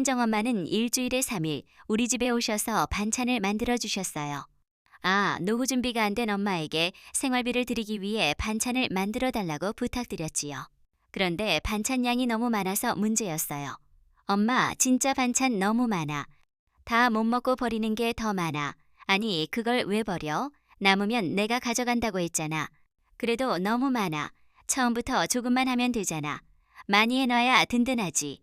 친정엄마는 일주일에 3일 우리 집에 오셔서 반찬을 만들어 주셨어요. 노후 준비가 안 된 엄마에게 생활비를 드리기 위해 반찬을 만들어 달라고 부탁드렸지요. 그런데 반찬 양이 너무 많아서 문제였어요. 엄마, 진짜 반찬 너무 많아. 다 못 먹고 버리는 게 더 많아. 아니, 그걸 왜 버려? 남으면 내가 가져간다고 했잖아. 그래도 너무 많아. 처음부터 조금만 하면 되잖아. 많이 해놔야 든든하지.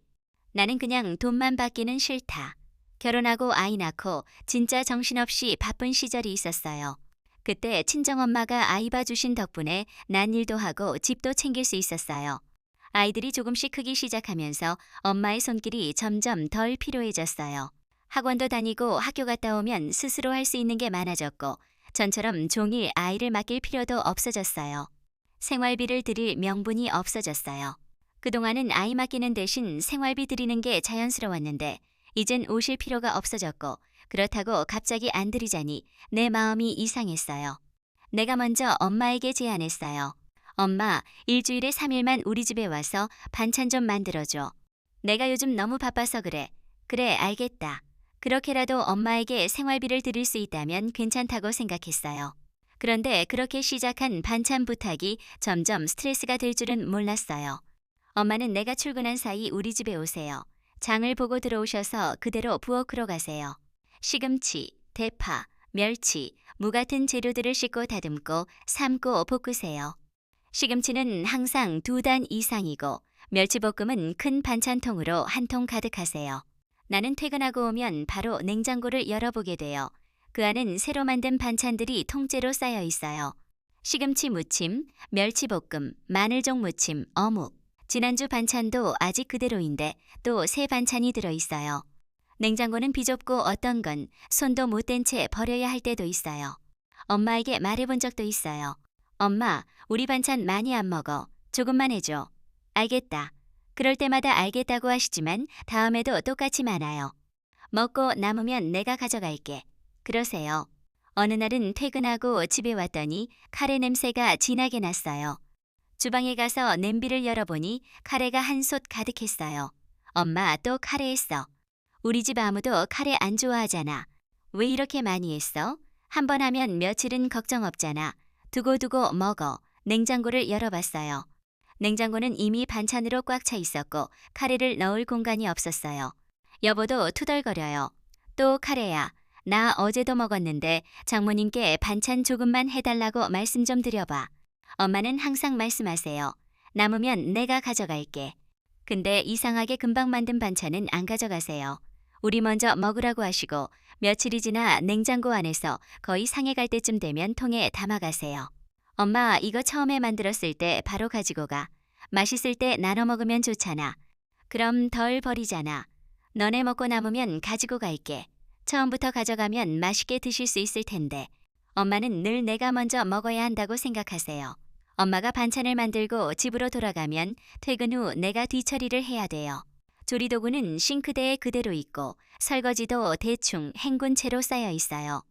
나는 그냥 돈만 받기는 싫다. 결혼하고 아이 낳고 진짜 정신없이 바쁜 시절이 있었어요. 그때 친정엄마가 아이 봐주신 덕분에 난 일도 하고 집도 챙길 수 있었어요. 아이들이 조금씩 크기 시작하면서 엄마의 손길이 점점 덜 필요해졌어요. 학원도 다니고 학교 갔다 오면 스스로 할 수 있는 게 많아졌고 전처럼 종일 아이를 맡길 필요도 없어졌어요. 생활비를 드릴 명분이 없어졌어요. 그동안은 아이 맡기는 대신 생활비 드리는 게 자연스러웠는데 이젠 오실 필요가 없어졌고 그렇다고 갑자기 안 드리자니 내 마음이 이상했어요. 내가 먼저 엄마에게 제안했어요. 엄마, 일주일에 3일만 우리 집에 와서 반찬 좀 만들어줘. 내가 요즘 너무 바빠서 그래. 그래, 알겠다. 그렇게라도 엄마에게 생활비를 드릴 수 있다면 괜찮다고 생각했어요. 그런데 그렇게 시작한 반찬 부탁이 점점 스트레스가 될 줄은 몰랐어요. 엄마는 내가 출근한 사이 우리 집에 오세요. 장을 보고 들어오셔서 그대로 부엌으로 가세요. 시금치, 대파, 멸치, 무 같은 재료들을 씻고 다듬고 삶고 볶으세요. 시금치는 항상 2단 이상이고 멸치볶음은 큰 반찬통으로 한 통 가득하세요. 나는 퇴근하고 오면 바로 냉장고를 열어보게 돼요. 그 안은 새로 만든 반찬들이 통째로 쌓여 있어요. 시금치 무침, 멸치볶음, 마늘종 무침, 어묵. 지난주 반찬도 아직 그대로인데 또 새 반찬이 들어있어요. 냉장고는 비좁고 어떤 건 손도 못 댄 채 버려야 할 때도 있어요. 엄마에게 말해본 적도 있어요. 엄마, 우리 반찬 많이 안 먹어. 조금만 해줘. 알겠다. 그럴 때마다 알겠다고 하시지만 다음에도 똑같이 많아요. 먹고 남으면 내가 가져갈게. 그러세요. 어느 날은 퇴근하고 집에 왔더니 카레 냄새가 진하게 났어요. 주방에 가서 냄비를 열어보니 카레가 한 솥 가득했어요. 엄마, 또 카레 했어. 우리 집 아무도 카레 안 좋아하잖아. 왜 이렇게 많이 했어? 한 번 하면 며칠은 걱정 없잖아. 두고두고 먹어. 냉장고를 열어봤어요. 냉장고는 이미 반찬으로 꽉 차 있었고 카레를 넣을 공간이 없었어요. 여보도 투덜거려요. 또 카레야. 나 어제도 먹었는데 장모님께 반찬 조금만 해달라고 말씀 좀 드려봐. 엄마는 항상 말씀하세요. 남으면 내가 가져갈게. 근데 이상하게 금방 만든 반찬은 안 가져가세요. 우리 먼저 먹으라고 하시고 며칠이 지나 냉장고 안에서 거의 상해갈 때쯤 되면 통에 담아가세요. 엄마, 이거 처음에 만들었을 때 바로 가지고 가. 맛있을 때 나눠 먹으면 좋잖아. 그럼 덜 버리잖아. 너네 먹고 남으면 가지고 갈게. 처음부터 가져가면 맛있게 드실 수 있을 텐데. 엄마는 늘 내가 먼저 먹어야 한다고 생각하세요. 엄마가 반찬을 만들고 집으로 돌아가면 퇴근 후 내가 뒤처리를 해야 돼요. 조리도구는 싱크대에 그대로 있고 설거지도 대충 헹군 채로 쌓여 있어요.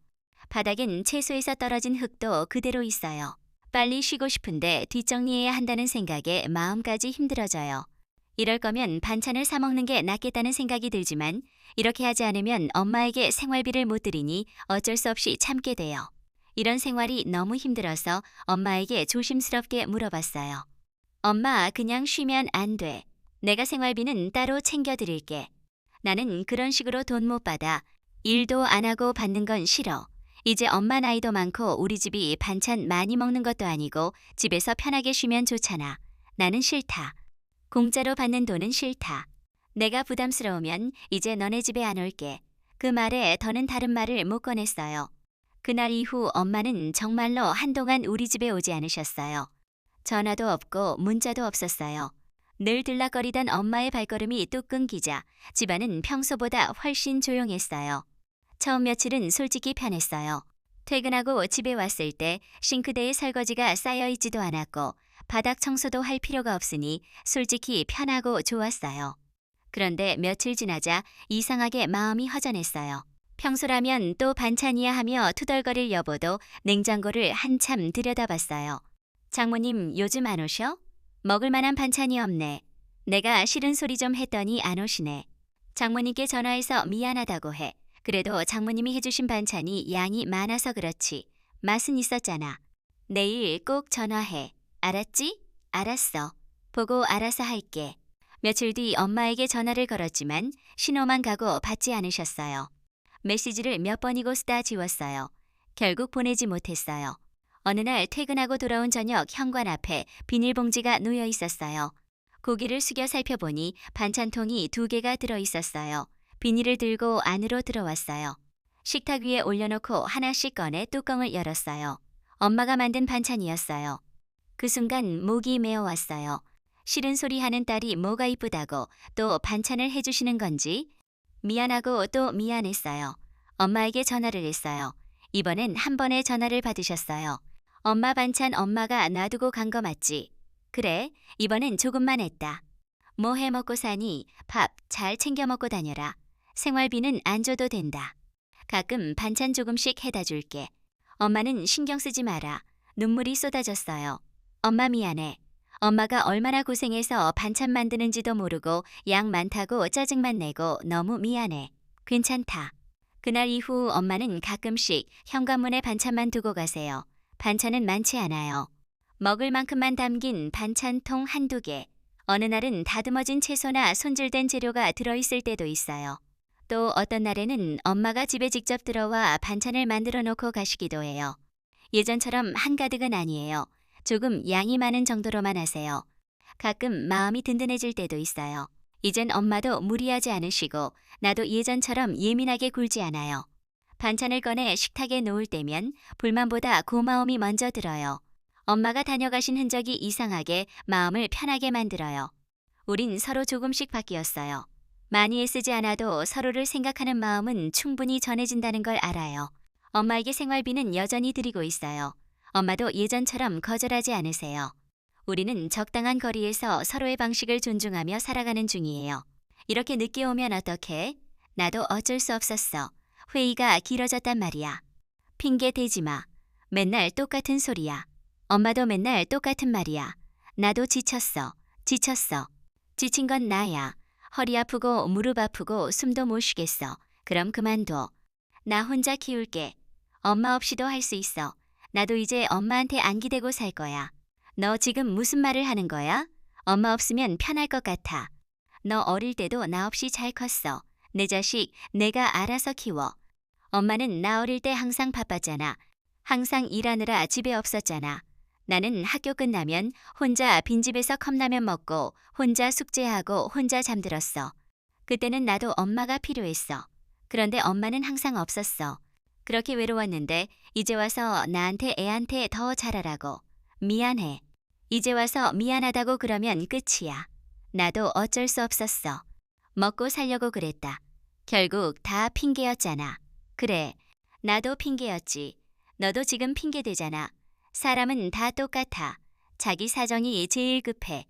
바닥엔 채소에서 떨어진 흙도 그대로 있어요. 빨리 쉬고 싶은데 뒷정리해야 한다는 생각에 마음까지 힘들어져요. 이럴 거면 반찬을 사 먹는 게 낫겠다는 생각이 들지만 이렇게 하지 않으면 엄마에게 생활비를 못 드리니 어쩔 수 없이 참게 돼요. 이런 생활이 너무 힘들어서 엄마에게 조심스럽게 물어봤어요. 엄마, 그냥 쉬면 안 돼. 내가 생활비는 따로 챙겨드릴게. 나는 그런 식으로 돈 못 받아. 일도 안 하고 받는 건 싫어. 이제 엄마 나이도 많고 우리 집이 반찬 많이 먹는 것도 아니고 집에서 편하게 쉬면 좋잖아. 나는 싫다. 공짜로 받는 돈은 싫다. 내가 부담스러우면 이제 너네 집에 안 올게. 그 말에 더는 다른 말을 못 꺼냈어요. 그날 이후 엄마는 정말로 한동안 우리 집에 오지 않으셨어요. 전화도 없고 문자도 없었어요. 늘 들락거리던 엄마의 발걸음이 뚝 끊기자 집안은 평소보다 훨씬 조용했어요. 처음 며칠은 솔직히 편했어요. 퇴근하고 집에 왔을 때 싱크대에 설거지가 쌓여있지도 않았고 바닥 청소도 할 필요가 없으니 솔직히 편하고 좋았어요. 그런데 며칠 지나자 이상하게 마음이 허전했어요. 평소라면 또 반찬이야 하며 투덜거릴 여보도 냉장고를 한참 들여다봤어요. 장모님 요즘 안 오셔? 먹을 만한 반찬이 없네. 내가 싫은 소리 좀 했더니 안 오시네. 장모님께 전화해서 미안하다고 해. 그래도 장모님이 해주신 반찬이 양이 많아서 그렇지. 맛은 있었잖아. 내일 꼭 전화해. 알았지? 알았어. 보고 알아서 할게. 며칠 뒤 엄마에게 전화를 걸었지만 신호만 가고 받지 않으셨어요. 메시지를 몇 번이고 쓰다 지웠어요. 결국 보내지 못했어요. 어느 날 퇴근하고 돌아온 저녁 현관 앞에 비닐봉지가 놓여 있었어요. 고개를 숙여 살펴보니 반찬통이 2개가 들어 있었어요. 비닐을 들고 안으로 들어왔어요. 식탁 위에 올려놓고 하나씩 꺼내 뚜껑을 열었어요. 엄마가 만든 반찬이었어요. 그 순간 목이 메어왔어요. 싫은 소리 하는 딸이 뭐가 이쁘다고 또 반찬을 해주시는 건지 미안하고 또 미안했어요. 엄마에게 전화를 했어요. 이번엔 한 번에 전화를 받으셨어요. 엄마 반찬 엄마가 놔두고 간 거 맞지? 그래, 이번엔 조금만 했다. 뭐 해 먹고 사니? 밥 잘 챙겨 먹고 다녀라. 생활비는 안 줘도 된다. 가끔 반찬 조금씩 해다 줄게. 엄마는 신경 쓰지 마라. 눈물이 쏟아졌어요. 엄마 미안해. 엄마가 얼마나 고생해서 반찬 만드는지도 모르고 양 많다고 짜증만 내고 너무 미안해. 괜찮다. 그날 이후 엄마는 가끔씩 현관문에 반찬만 두고 가세요. 반찬은 많지 않아요. 먹을 만큼만 담긴 반찬통 1~2개. 어느 날은 다듬어진 채소나 손질된 재료가 들어있을 때도 있어요. 또 어떤 날에는 엄마가 집에 직접 들어와 반찬을 만들어 놓고 가시기도 해요. 예전처럼 한가득은 아니에요. 조금 양이 많은 정도로만 하세요. 가끔 마음이 든든해질 때도 있어요. 이젠 엄마도 무리하지 않으시고 나도 예전처럼 예민하게 굴지 않아요. 반찬을 꺼내 식탁에 놓을 때면 불만보다 고마움이 먼저 들어요. 엄마가 다녀가신 흔적이 이상하게 마음을 편하게 만들어요. 우린 서로 조금씩 바뀌었어요. 많이 애쓰지 않아도 서로를 생각하는 마음은 충분히 전해진다는 걸 알아요. 엄마에게 생활비는 여전히 드리고 있어요. 엄마도 예전처럼 거절하지 않으세요. 우리는 적당한 거리에서 서로의 방식을 존중하며 살아가는 중이에요. 이렇게 늦게 오면 어떡해? 나도 어쩔 수 없었어. 회의가 길어졌단 말이야. 핑계 대지 마. 맨날 똑같은 소리야. 엄마도 맨날 똑같은 말이야. 나도 지쳤어. 지쳤어. 지친 건 나야. 허리 아프고 무릎 아프고 숨도 못 쉬겠어. 그럼 그만둬. 나 혼자 키울게. 엄마 없이도 할 수 있어. 나도 이제 엄마한테 안 기대고 살 거야. 너 지금 무슨 말을 하는 거야? 엄마 없으면 편할 것 같아. 너 어릴 때도 나 없이 잘 컸어. 내 자식 내가 알아서 키워. 엄마는 나 어릴 때 항상 바빴잖아. 항상 일하느라 집에 없었잖아. 나는 학교 끝나면 혼자 빈집에서 컵라면 먹고 혼자 숙제하고 혼자 잠들었어. 그때는 나도 엄마가 필요했어. 그런데 엄마는 항상 없었어. 그렇게 외로웠는데 이제 와서 나한테 애한테 더 잘하라고. 미안해. 이제 와서 미안하다고 그러면 끝이야. 나도 어쩔 수 없었어. 먹고 살려고 그랬다. 결국 다 핑계였잖아. 그래, 나도 핑계였지. 너도 지금 핑계대잖아. 사람은 다 똑같아. 자기 사정이 제일 급해.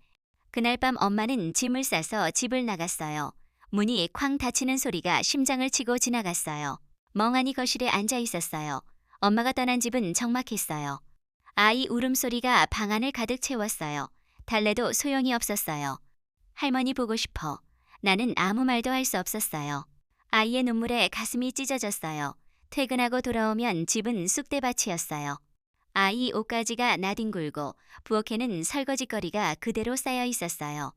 그날 밤 엄마는 짐을 싸서 집을 나갔어요. 문이 쾅 닫히는 소리가 심장을 치고 지나갔어요. 멍하니 거실에 앉아 있었어요. 엄마가 떠난 집은 적막했어요. 아이 울음소리가 방 안을 가득 채웠어요. 달래도 소용이 없었어요. 할머니 보고 싶어. 나는 아무 말도 할 수 없었어요. 아이의 눈물에 가슴이 찢어졌어요. 퇴근하고 돌아오면 집은 쑥대밭이었어요. 아이 옷가지가 나뒹굴고 부엌에는 설거지거리가 그대로 쌓여 있었어요.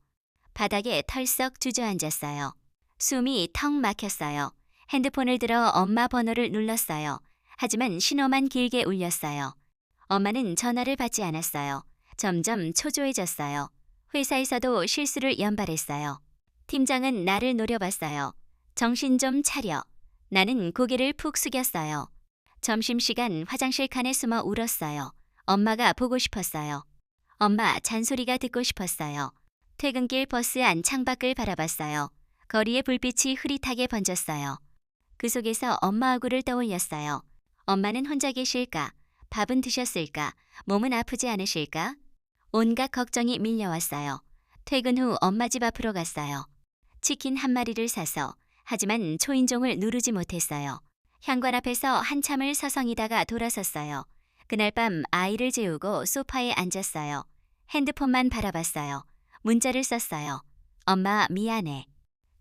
바닥에 털썩 주저앉았어요. 숨이 턱 막혔어요. 핸드폰을 들어 엄마 번호를 눌렀어요. 하지만 신호만 길게 울렸어요. 엄마는 전화를 받지 않았어요. 점점 초조해졌어요. 회사에서도 실수를 연발했어요. 팀장은 나를 노려봤어요. 정신 좀 차려. 나는 고개를 푹 숙였어요. 점심시간 화장실 칸에 숨어 울었어요. 엄마가 보고 싶었어요. 엄마 잔소리가 듣고 싶었어요. 퇴근길 버스 안 창밖을 바라봤어요. 거리에 불빛이 흐릿하게 번졌어요. 그 속에서 엄마 얼굴을 떠올렸어요. 엄마는 혼자 계실까? 밥은 드셨을까? 몸은 아프지 않으실까? 온갖 걱정이 밀려왔어요. 퇴근 후 엄마 집 앞으로 갔어요. 치킨 한 마리를 사서 하지만 초인종을 누르지 못했어요. 현관 앞에서 한참을 서성이다가 돌아섰어요. 그날 밤 아이를 재우고 소파에 앉았어요. 핸드폰만 바라봤어요. 문자를 썼어요. 엄마 미안해.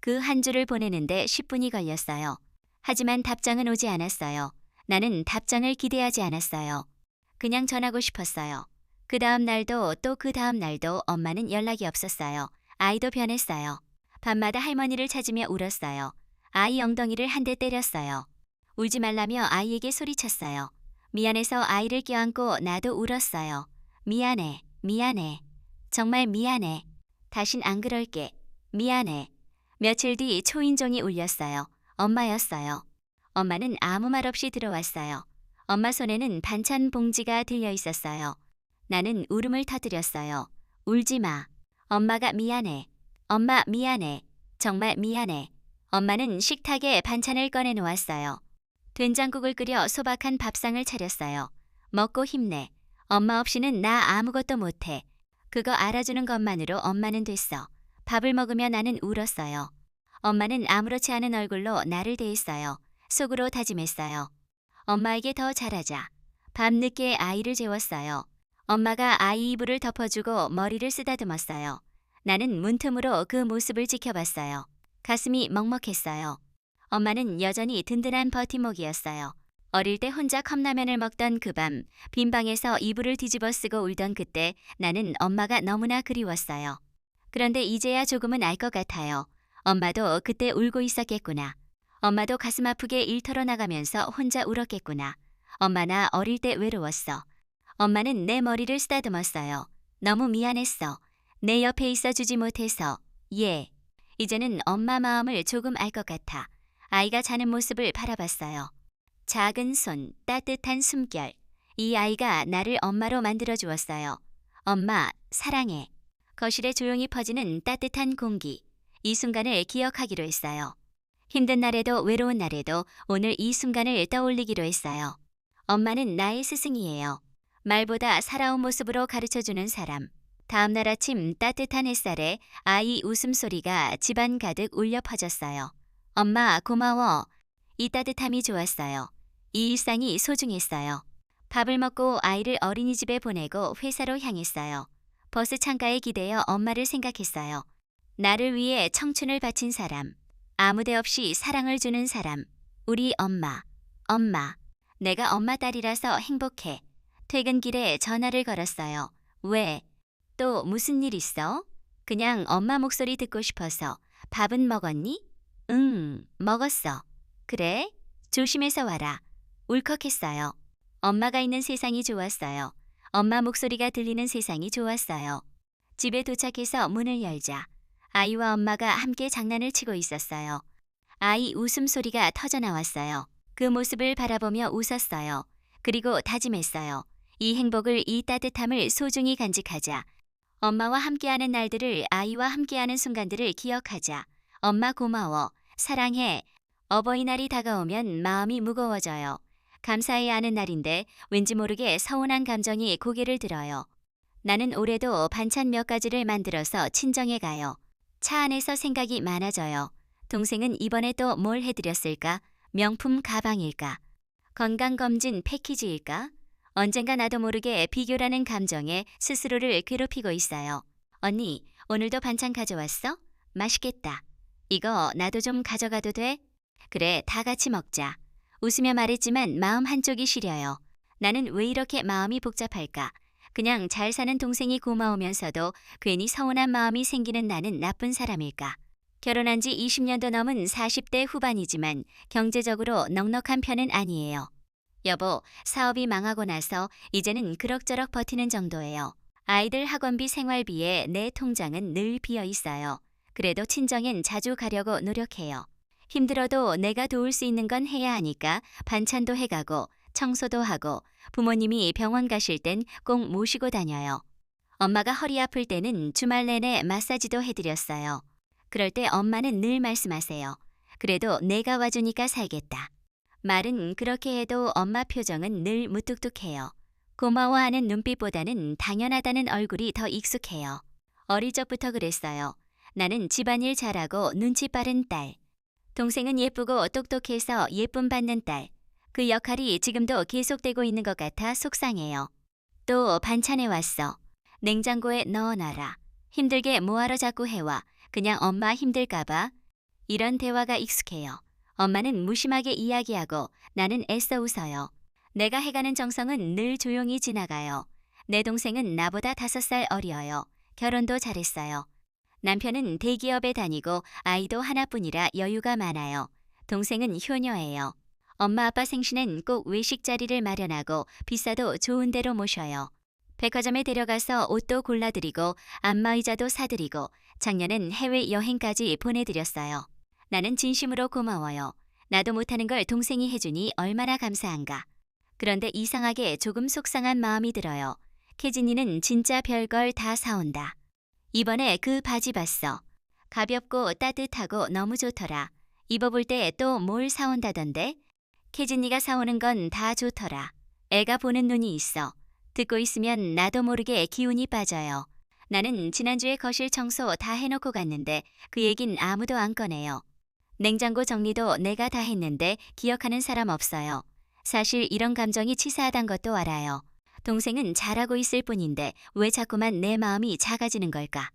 그 한 줄을 보내는데 10분이 걸렸어요. 하지만 답장은 오지 않았어요. 나는 답장을 기대하지 않았어요. 그냥 전하고 싶었어요. 그 다음 날도 또 그 다음 날도 엄마는 연락이 없었어요. 아이도 변했어요. 밤마다 할머니를 찾으며 울었어요. 아이 엉덩이를 한 대 때렸어요. 울지 말라며 아이에게 소리쳤어요. 미안해서 아이를 껴안고 나도 울었어요. 미안해, 미안해. 정말 미안해. 다신 안 그럴게. 미안해. 며칠 뒤 초인종이 울렸어요. 엄마였어요. 엄마는 아무 말 없이 들어왔어요. 엄마 손에는 반찬 봉지가 들려 있었어요. 나는 울음을 터뜨렸어요. 울지 마. 엄마가 미안해. 엄마 미안해. 정말 미안해. 엄마는 식탁에 반찬을 꺼내 놓았어요. 된장국을 끓여 소박한 밥상을 차렸어요. 먹고 힘내. 엄마 없이는 나 아무것도 못해. 그거 알아주는 것만으로 엄마는 됐어. 밥을 먹으며 나는 울었어요. 엄마는 아무렇지 않은 얼굴로 나를 대했어요. 속으로 다짐했어요. 엄마에게 더 잘하자. 밤늦게 아이를 재웠어요. 엄마가 아이 이불을 덮어주고 머리를 쓰다듬었어요. 나는 문틈으로 그 모습을 지켜봤어요. 가슴이 먹먹했어요. 엄마는 여전히 든든한 버팀목이었어요. 어릴 때 혼자 컵라면을 먹던 그 밤, 빈 방에서 이불을 뒤집어 쓰고 울던 그때 나는 엄마가 너무나 그리웠어요. 그런데 이제야 조금은 알 것 같아요. 엄마도 그때 울고 있었겠구나. 엄마도 가슴 아프게 일터로 나가면서 혼자 울었겠구나. 엄마 나 어릴 때 외로웠어. 엄마는 내 머리를 쓰다듬었어요. 너무 미안했어. 내 옆에 있어 주지 못해서. 예. 이제는 엄마 마음을 조금 알 것 같아. 아이가 자는 모습을 바라봤어요. 작은 손, 따뜻한 숨결. 이 아이가 나를 엄마로 만들어 주었어요. 엄마, 사랑해. 거실에 조용히 퍼지는 따뜻한 공기. 이 순간을 기억하기로 했어요. 힘든 날에도 외로운 날에도 오늘 이 순간을 떠올리기로 했어요. 엄마는 나의 스승이에요. 말보다 살아온 모습으로 가르쳐주는 사람. 다음 날 아침 따뜻한 햇살에 아이 웃음소리가 집안 가득 울려 퍼졌어요. 엄마 고마워. 이 따뜻함이 좋았어요. 이 일상이 소중했어요. 밥을 먹고 아이를 어린이집에 보내고 회사로 향했어요. 버스 창가에 기대어 엄마를 생각했어요. 나를 위해 청춘을 바친 사람. 아무데 없이 사랑을 주는 사람. 우리 엄마. 엄마. 내가 엄마 딸이라서 행복해. 퇴근길에 전화를 걸었어요. 왜? 또 무슨 일 있어? 그냥 엄마 목소리 듣고 싶어서. 밥은 먹었니? 응, 먹었어. 그래? 조심해서 와라. 울컥했어요. 엄마가 있는 세상이 좋았어요. 엄마 목소리가 들리는 세상이 좋았어요. 집에 도착해서 문을 열자. 아이와 엄마가 함께 장난을 치고 있었어요. 아이 웃음소리가 터져나왔어요. 그 모습을 바라보며 웃었어요. 그리고 다짐했어요. 이 행복을, 이 따뜻함을 소중히 간직하자. 엄마와 함께하는 날들을, 아이와 함께하는 순간들을 기억하자. 엄마 고마워. 사랑해. 어버이날이 다가오면 마음이 무거워져요. 감사해야 하는 날인데 왠지 모르게 서운한 감정이 고개를 들어요. 나는 올해도 반찬 몇 가지를 만들어서 친정에 가요. 차 안에서 생각이 많아져요. 동생은 이번에 또 뭘 해드렸을까? 명품 가방일까? 건강검진 패키지일까? 언젠가 나도 모르게 비교라는 감정에 스스로를 괴롭히고 있어요. 언니, 오늘도 반찬 가져왔어? 맛있겠다. 이거 나도 좀 가져가도 돼? 그래, 다 같이 먹자. 웃으며 말했지만 마음 한쪽이 시려요. 나는 왜 이렇게 마음이 복잡할까? 그냥 잘 사는 동생이 고마우면서도 괜히 서운한 마음이 생기는 나는 나쁜 사람일까? 결혼한 지 20년도 넘은 40대 후반이지만 경제적으로 넉넉한 편은 아니에요. 여보, 사업이 망하고 나서 이제는 그럭저럭 버티는 정도예요. 아이들 학원비 생활비에 내 통장은 늘 비어 있어요. 그래도 친정엔 자주 가려고 노력해요. 힘들어도 내가 도울 수 있는 건 해야 하니까 반찬도 해가고 청소도 하고 부모님이 병원 가실 땐 꼭 모시고 다녀요. 엄마가 허리 아플 때는 주말 내내 마사지도 해드렸어요. 그럴 때 엄마는 늘 말씀하세요. 그래도 내가 와주니까 살겠다. 말은 그렇게 해도 엄마 표정은 늘 무뚝뚝해요. 고마워하는 눈빛보다는 당연하다는 얼굴이 더 익숙해요. 어릴 적부터 그랬어요. 나는 집안일 잘하고 눈치 빠른 딸. 동생은 예쁘고 똑똑해서 예쁨 받는 딸. 그 역할이 지금도 계속되고 있는 것 같아 속상해요. 또 반찬해 왔어. 냉장고에 넣어놔라. 힘들게 뭐하러 자꾸 해와. 그냥 엄마 힘들까봐. 이런 대화가 익숙해요. 엄마는 무심하게 이야기하고 나는 애써 웃어요. 내가 해가는 정성은 늘 조용히 지나가요. 내 동생은 나보다 5살 어려요. 결혼도 잘했어요. 남편은 대기업에 다니고 아이도 하나뿐이라 여유가 많아요. 동생은 효녀예요. 엄마 아빠 생신엔 꼭 외식 자리를 마련하고 비싸도 좋은 데로 모셔요. 백화점에 데려가서 옷도 골라드리고 안마의자도 사드리고 작년엔 해외여행까지 보내드렸어요. 나는 진심으로 고마워요. 나도 못하는 걸 동생이 해주니 얼마나 감사한가. 그런데 이상하게 조금 속상한 마음이 들어요. 캐진이는 진짜 별걸 다 사온다. 이번에 그 바지 봤어. 가볍고 따뜻하고 너무 좋더라. 입어볼 때 또 뭘 사온다던데? 캐진이가 사오는 건 다 좋더라. 애가 보는 눈이 있어. 듣고 있으면 나도 모르게 기운이 빠져요. 나는 지난주에 거실 청소 다 해놓고 갔는데 그 얘긴 아무도 안 꺼내요. 냉장고 정리도 내가 다 했는데 기억하는 사람 없어요. 사실 이런 감정이 치사하단 것도 알아요. 동생은 잘하고 있을 뿐인데 왜 자꾸만 내 마음이 작아지는 걸까?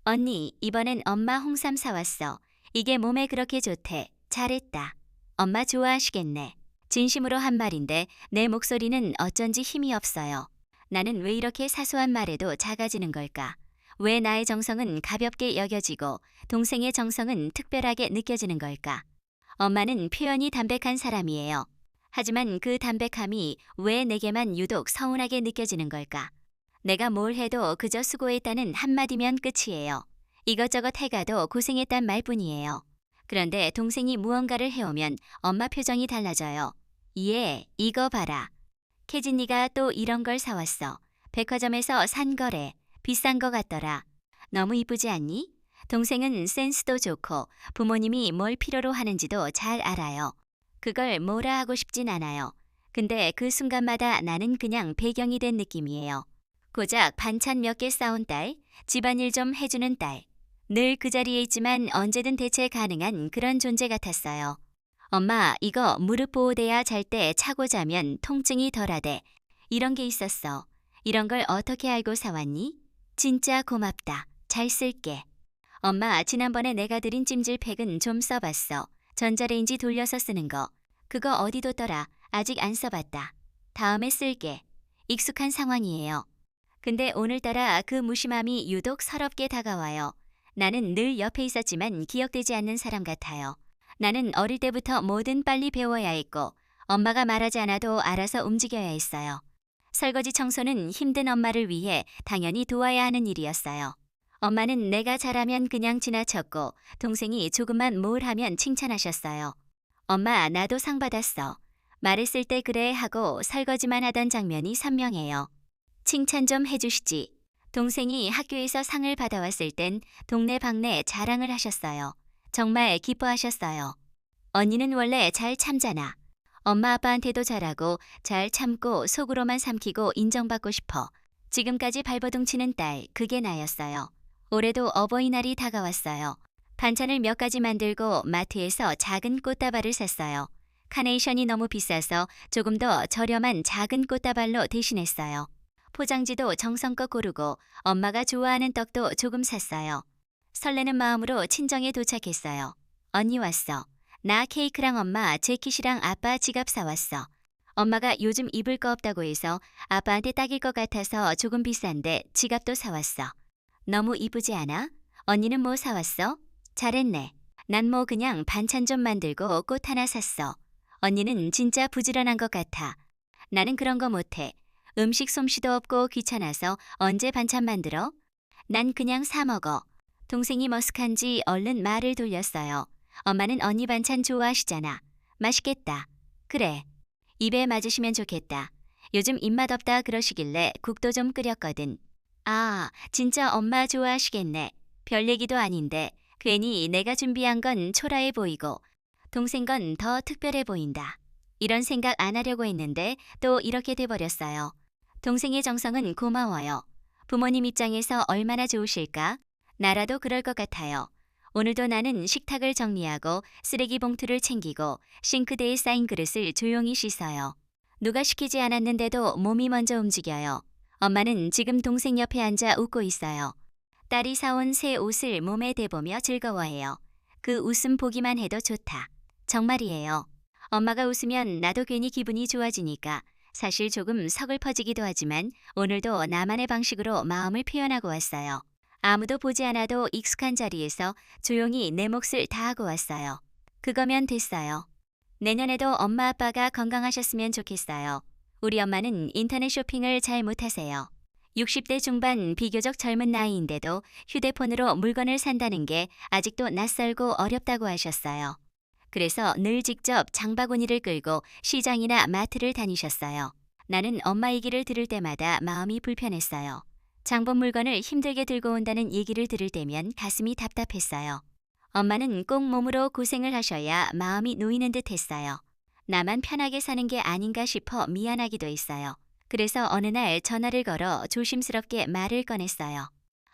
언니, 이번엔 엄마 홍삼 사왔어. 이게 몸에 그렇게 좋대. 잘했다. 엄마 좋아하시겠네. 진심으로 한 말인데 내 목소리는 어쩐지 힘이 없어요. 나는 왜 이렇게 사소한 말에도 작아지는 걸까? 왜 나의 정성은 가볍게 여겨지고 동생의 정성은 특별하게 느껴지는 걸까? 엄마는 표현이 담백한 사람이에요. 하지만 그 담백함이 왜 내게만 유독 서운하게 느껴지는 걸까? 내가 뭘 해도 그저 수고했다는 한마디면 끝이에요. 이것저것 해가도 고생했단 말뿐이에요. 그런데 동생이 무언가를 해오면 엄마 표정이 달라져요. 예, 이거 봐라. 캐진이가 또 이런 걸 사왔어. 백화점에서 산 거래. 비싼 거 같더라. 너무 이쁘지 않니? 동생은 센스도 좋고 부모님이 뭘 필요로 하는지도 잘 알아요. 그걸 뭐라 하고 싶진 않아요. 근데 그 순간마다 나는 그냥 배경이 된 느낌이에요. 고작 반찬 몇 개 싸온 딸, 집안일 좀 해주는 딸. 늘 그 자리에 있지만 언제든 대체 가능한 그런 존재 같았어요. 엄마, 이거 무릎 보호대야 잘 때 차고 자면 통증이 덜하대. 이런 게 있었어. 이런 걸 어떻게 알고 사왔니? 진짜 고맙다. 잘 쓸게. 엄마, 지난번에 내가 드린 찜질팩은 좀 써봤어. 전자레인지 돌려서 쓰는 거. 그거 어디 뒀더라. 아직 안 써봤다. 다음에 쓸게. 익숙한 상황이에요. 근데 오늘따라 그 무심함이 유독 서럽게 다가와요. 나는 늘 옆에 있었지만 기억되지 않는 사람 같아요. 나는 어릴 때부터 뭐든 빨리 배워야 했고 엄마가 말하지 않아도 알아서 움직여야 했어요. 설거지 청소는 힘든 엄마를 위해 당연히 도와야 하는 일이었어요. 엄마는 내가 잘하면 그냥 지나쳤고 동생이 조금만 뭘 하면 칭찬하셨어요. 엄마, 나도 상 받았어. 말했을 때 그래 하고 설거지만 하던 장면이 선명해요. 칭찬 좀 해주시지. 동생이 학교에서 상을 받아왔을 땐 동네방네 자랑을 하셨어요. 정말 기뻐하셨어요. 언니는 원래 잘 참잖아. 엄마 아빠한테도 잘하고 잘 참고 속으로만 삼키고 인정받고 싶어. 지금까지 발버둥 치는 딸, 그게 나였어요. 올해도 어버이날이 다가왔어요. 반찬을 몇 가지 만들고 마트에서 작은 꽃다발을 샀어요. 카네이션이 너무 비싸서 조금 더 저렴한 작은 꽃다발로 대신했어요. 포장지도 정성껏 고르고 엄마가 좋아하는 떡도 조금 샀어요. 설레는 마음으로 친정에 도착했어요. 언니 왔어. 나 케이크랑 엄마 재킷이랑 아빠 지갑 사왔어. 엄마가 요즘 입을 거 없다고 해서 아빠한테 딱일 것 같아서 조금 비싼데 지갑도 사왔어. 너무 이쁘지 않아? 언니는 뭐 사왔어? 잘했네. 난 뭐 그냥 반찬 좀 만들고 꽃 하나 샀어. 언니는 진짜 부지런한 것 같아. 나는 그런 거 못해. 음식 솜씨도 없고 귀찮아서 언제 반찬 만들어? 난 그냥 사 먹어. 동생이 머쓱한지 얼른 말을 돌렸어요. 엄마는 언니 반찬 좋아하시잖아. 맛있겠다. 그래. 입에 맞으시면 좋겠다. 요즘 입맛 없다 그러시길래 국도 좀 끓였거든. 아, 진짜 엄마 좋아하시겠네. 별 얘기도 아닌데 괜히 내가 준비한 건 초라해 보이고 동생 건 더 특별해 보인다. 이런 생각 안 하려고 했는데 또 이렇게 돼버렸어요. 동생의 정성은 고마워요. 부모님 입장에서 얼마나 좋으실까? 나라도 그럴 것 같아요. 오늘도 나는 식탁을 정리하고 쓰레기 봉투를 챙기고 싱크대에 쌓인 그릇을 조용히 씻어요. 누가 시키지 않았는데도 몸이 먼저 움직여요. 엄마는 지금 동생 옆에 앉아 웃고 있어요. 딸이 사온 새 옷을 몸에 대보며 즐거워해요. 그 웃음 보기만 해도 좋다. 정말이에요. 엄마가 웃으면 나도 괜히 기분이 좋아지니까 사실 조금 서글퍼지기도 하지만 오늘도 나만의 방식으로 마음을 표현하고 왔어요. 아무도 보지 않아도 익숙한 자리에서 조용히 내 몫을 다하고 왔어요. 그거면 됐어요. 내년에도 엄마 아빠가 건강하셨으면 좋겠어요. 우리 엄마는 인터넷 쇼핑을 잘 못하세요. 60대 중반 비교적 젊은 나이인데도 휴대폰으로 물건을 산다는 게 아직도 낯설고 어렵다고 하셨어요. 그래서 늘 직접 장바구니를 끌고 시장이나 마트를 다니셨어요. 나는 엄마 얘기를 들을 때마다 마음이 불편했어요. 장본 물건을 힘들게 들고 온다는 얘기를 들을 때면 가슴이 답답했어요. 엄마는 꼭 몸으로 고생을 하셔야 마음이 놓이는 듯 했어요. 나만 편하게 사는 게 아닌가 싶어 미안하기도 했어요. 그래서 어느 날 전화를 걸어 조심스럽게 말을 꺼냈어요.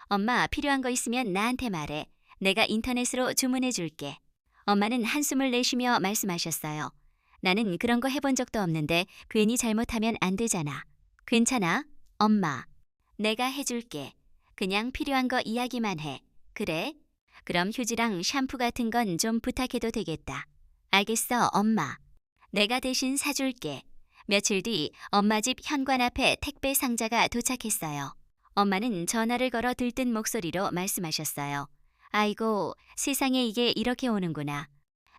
엄마, 필요한 거 있으면 나한테 말해. 내가 인터넷으로 주문해 줄게. 엄마는 한숨을 내쉬며 말씀하셨어요. 나는 그런 거 해본 적도 없는데 괜히 잘못하면 안 되잖아. 괜찮아? 엄마. 내가 해줄게. 그냥 필요한 거 이야기만 해. 그래? 그럼 휴지랑 샴푸 같은 건 좀 부탁해도 되겠다. 알겠어, 엄마. 내가 대신 사줄게. 며칠 뒤 엄마 집 현관 앞에 택배 상자가 도착했어요. 엄마는 전화를 걸어 들뜬 목소리로 말씀하셨어요. 아이고, 세상에 이게 이렇게 오는구나.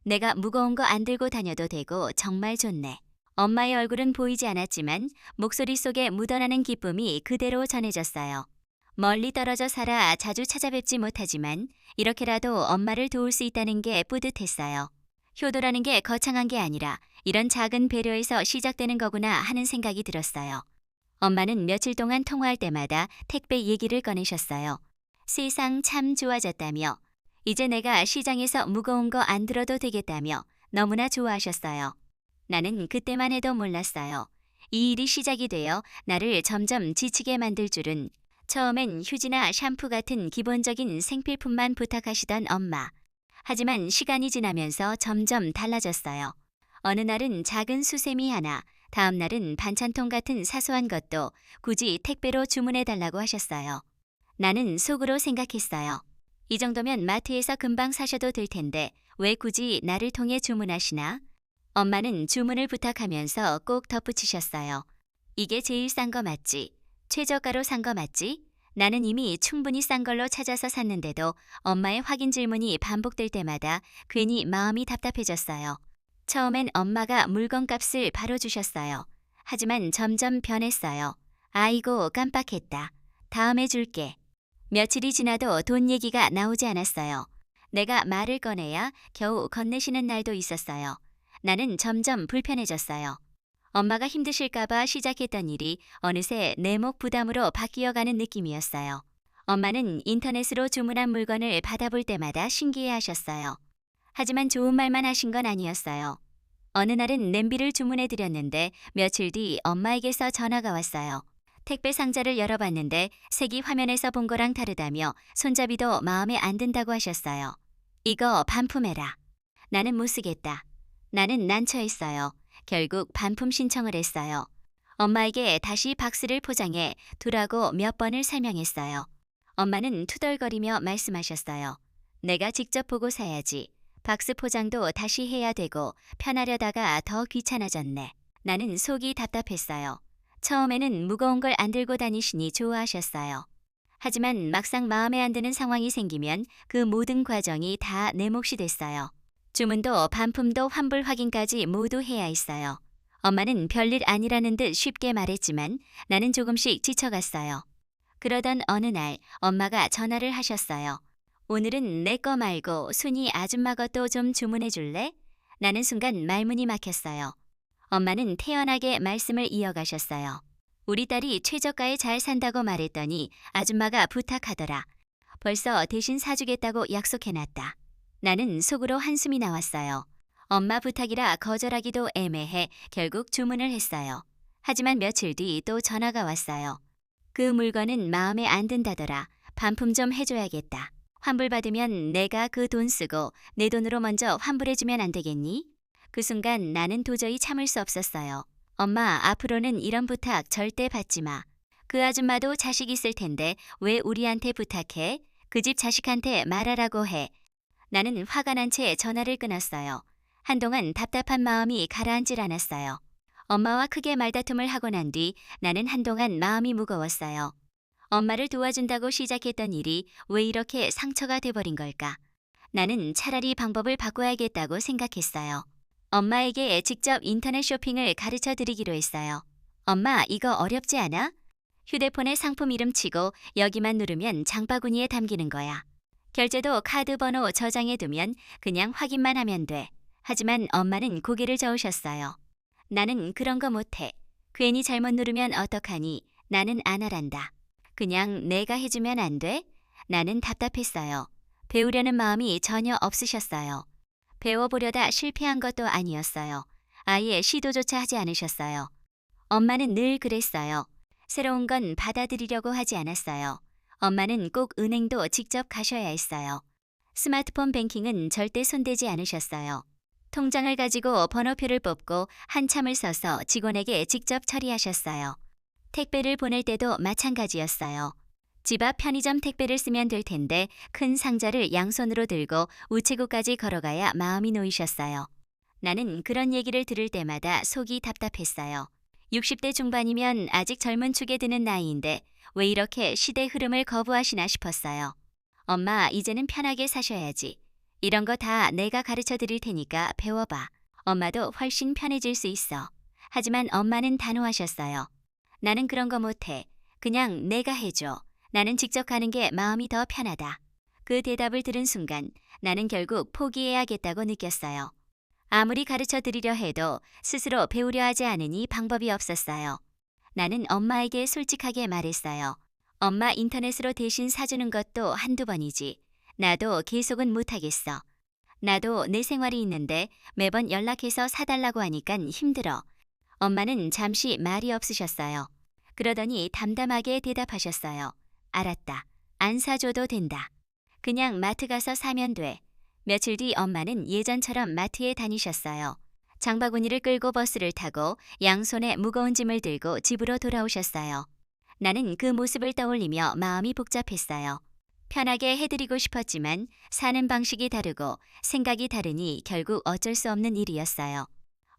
내가 무거운 거 안 들고 다녀도 되고 정말 좋네. 엄마의 얼굴은 보이지 않았지만 목소리 속에 묻어나는 기쁨이 그대로 전해졌어요. 멀리 떨어져 살아 자주 찾아뵙지 못하지만 이렇게라도 엄마를 도울 수 있다는 게 뿌듯했어요. 효도라는 게 거창한 게 아니라 이런 작은 배려에서 시작되는 거구나 하는 생각이 들었어요. 엄마는 며칠 동안 통화할 때마다 택배 얘기를 꺼내셨어요. 세상 참 좋아졌다며, 이제 내가 시장에서 무거운 거 안 들어도 되겠다며 너무나 좋아하셨어요. 나는 그때만 해도 몰랐어요. 이 일이 시작이 되어 나를 점점 지치게 만들 줄은. 처음엔 휴지나 샴푸 같은 기본적인 생필품만 부탁하시던 엄마. 하지만 시간이 지나면서 점점 달라졌어요. 어느 날은 작은 수세미 하나, 다음 날은 반찬통 같은 사소한 것도 굳이 택배로 주문해달라고 하셨어요. 나는 속으로 생각했어요. 이 정도면 마트에서 금방 사셔도 될 텐데 왜 굳이 나를 통해 주문하시나? 엄마는 주문을 부탁하면서 꼭 덧붙이셨어요. 이게 제일 싼 거 맞지? 최저가로 산 거 맞지? 나는 이미 충분히 싼 걸로 찾아서 샀는데도 엄마의 확인 질문이 반복될 때마다 괜히 마음이 답답해졌어요. 처음엔 엄마가 물건값을 바로 주셨어요. 하지만 점점 변했어요. 아이고, 깜빡했다. 다음에 줄게. 며칠이 지나도 돈 얘기가 나오지 않았어요. 내가 말을 꺼내야 겨우 건네시는 날도 있었어요. 나는 점점 불편해졌어요. 엄마가 힘드실까봐 시작했던 일이 어느새 내 목 부담으로 바뀌어가는 느낌이었어요. 엄마는 인터넷으로 주문한 물건을 받아볼 때마다 신기해하셨어요. 하지만 좋은 말만 하신 건 아니었어요. 어느 날은 냄비를 주문해드렸는데 며칠 뒤 엄마에게서 전화가 왔어요. 택배 상자를 열어봤는데 색이 화면에서 본 거랑 다르다며 손잡이도 마음에 안 든다고 하셨어요. 이거 반품해라. 나는 못 쓰겠다. 나는 난처했어요. 결국 반품 신청을 했어요. 엄마에게 다시 박스를 포장해 두라고 몇 번을 설명했어요. 엄마는 투덜거리며 말씀하셨어요. 내가 직접 보고 사야지. 박스 포장도 다시 해야 되고 편하려다가 더 귀찮아졌네. 나는 속이 답답했어요. 처음에는 무거운 걸 안 들고 다니시니 좋아하셨어요. 하지만 막상 마음에 안 드는 상황이 생기면 그 모든 과정이 다 내 몫이 됐어요. 주문도 반품도 환불 확인까지 모두 해야 했어요. 엄마는 별일 아니라는 듯 쉽게 말했지만 나는 조금씩 지쳐갔어요. 그러던 어느 날 엄마가 전화를 하셨어요. 오늘은 내 거 말고 순이 아줌마 것도 좀 주문해 줄래? 나는 순간 말문이 막혔어요. 엄마는 태연하게 말씀을 이어가셨어요. 우리 딸이 최저가에 잘 산다고 말했더니 아줌마가 부탁하더라. 벌써 대신 사주겠다고 약속해놨다. 나는 속으로 한숨이 나왔어요. 엄마 부탁이라 거절하기도 애매해 결국 주문을 했어요. 하지만 며칠 뒤 또 전화가 왔어요. 그 물건은 마음에 안 든다더라. 반품 좀 해줘야겠다. 환불받으면 내가 그 돈 쓰고 내 돈으로 먼저 환불해주면 안 되겠니? 그 순간 나는 도저히 참을 수 없었어요. 엄마, 앞으로는 이런 부탁 절대 받지 마. 그 아줌마도 자식 있을 텐데 왜 우리한테 부탁해? 그 집 자식한테 말하라고 해. 나는 화가 난 채 전화를 끊었어요. 한동안 답답한 마음이 가라앉질 않았어요. 엄마와 크게 말다툼을 하고 난 뒤 나는 한동안 마음이 무거웠어요. 엄마를 도와준다고 시작했던 일이 왜 이렇게 상처가 돼버린 걸까? 나는 차라리 방법을 바꿔야겠다고 생각했어요. 엄마에게 직접 인터넷 쇼핑을 가르쳐 드리기로 했어요. 엄마, 이거 어렵지 않아? 휴대폰에 상품 이름 치고 여기만 누르면 장바구니에 담기는 거야. 결제도 카드 번호 저장해 두면 그냥 확인만 하면 돼. 하지만 엄마는 고개를 저으셨어요. 나는 그런 거 못해. 괜히 잘못 누르면 어떡하니? 나는 안 하란다. 그냥 내가 해주면 안 돼? 나는 답답했어요. 배우려는 마음이 전혀 없으셨어요. 배워보려다 실패한 것도 아니었어요. 아예 시도조차 하지 않으셨어요. 엄마는 늘 그랬어요. 새로운 건 받아들이려고 하지 않았어요. 엄마는 꼭 은행도 직접 가셔야 했어요. 스마트폰 뱅킹은 절대 손대지 않으셨어요. 통장을 가지고 번호표를 뽑고 한참을 서서 직원에게 직접 처리하셨어요. 택배를 보낼 때도 마찬가지였어요. 집 앞 편의점 택배를 쓰면 될 텐데 큰 상자를 양손으로 들고 우체국까지 걸어가야 마음이 놓이셨어요. 나는 그런 얘기를 들을 때마다 속이 답답했어요. 60대 중반이면 아직 젊은 축에 드는 나이인데 왜 이렇게 시대 흐름을 거부하시나 싶었어요. 엄마, 이제는 편하게 사셔야지. 이런 거 다 내가 가르쳐 드릴 테니까 배워봐. 엄마도 훨씬 편해질 수 있어. 하지만 엄마는 단호하셨어요. 나는 그런 거 못해. 그냥 내가 해줘. 나는 직접 가는 게 마음이 더 편하다. 그 대답을 들은 순간 나는 결국 포기해야겠다고 느꼈어요. 아무리 가르쳐 드리려 해도 스스로 배우려 하지 않으니 방법이 없었어요. 나는 엄마에게 솔직하게 말했어요. 엄마 인터넷으로 대신 사주는 것도 한두 번이지. 나도 계속은 못하겠어. 나도 내 생활이 있는데 매번 연락해서 사달라고 하니깐 힘들어. 엄마는 잠시 말이 없으셨어요. 그러더니 담담하게 대답하셨어요. 알았다. 안 사줘도 된다. 그냥 마트 가서 사면 돼. 며칠 뒤 엄마는 예전처럼 마트에 다니셨어요. 장바구니를 끌고 버스를 타고 양손에 무거운 짐을 들고 집으로 돌아오셨어요. 나는 그 모습을 떠올리며 마음이 복잡했어요. 편하게 해드리고 싶었지만 사는 방식이 다르고 생각이 다르니 결국 어쩔 수 없는 일이었어요.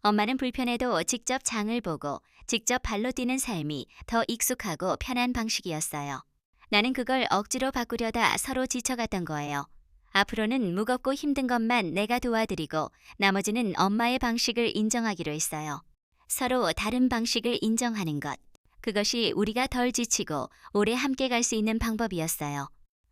엄마는 불편해도 직접 장을 보고 직접 발로 뛰는 삶이 더 익숙하고 편한 방식이었어요. 나는 그걸 억지로 바꾸려다 서로 지쳐갔던 거예요. 앞으로는 무겁고 힘든 것만 내가 도와드리고 나머지는 엄마의 방식을 인정하기로 했어요. 서로 다른 방식을 인정하는 것. 그것이 우리가 덜 지치고 오래 함께 갈 수 있는 방법이었어요.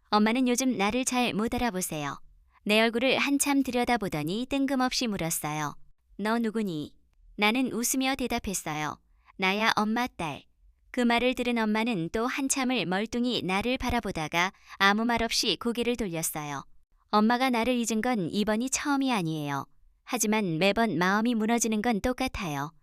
엄마는 요즘 나를 잘 못 알아보세요. 내 얼굴을 한참 들여다보더니 뜬금없이 물었어요. 너 누구니? 나는 웃으며 대답했어요. 나야 엄마 딸. 그 말을 들은 엄마는 또 한참을 멀뚱히 나를 바라보다가 아무 말 없이 고개를 돌렸어요. 엄마가 나를 잊은 건 이번이 처음이 아니에요. 하지만 매번 마음이 무너지는 건 똑같아요.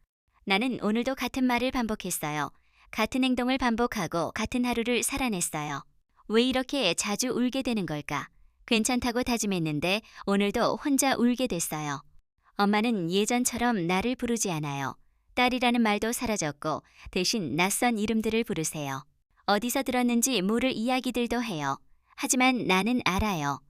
나는 오늘도 같은 말을 반복했어요. 같은 행동을 반복하고 같은 하루를 살아냈어요. 왜 이렇게 자주 울게 되는 걸까? 괜찮다고 다짐했는데 오늘도 혼자 울게 됐어요. 엄마는 예전처럼 나를 부르지 않아요. 딸이라는 말도 사라졌고 대신 낯선 이름들을 부르세요. 어디서 들었는지 모를 이야기들도 해요. 하지만 나는 알아요.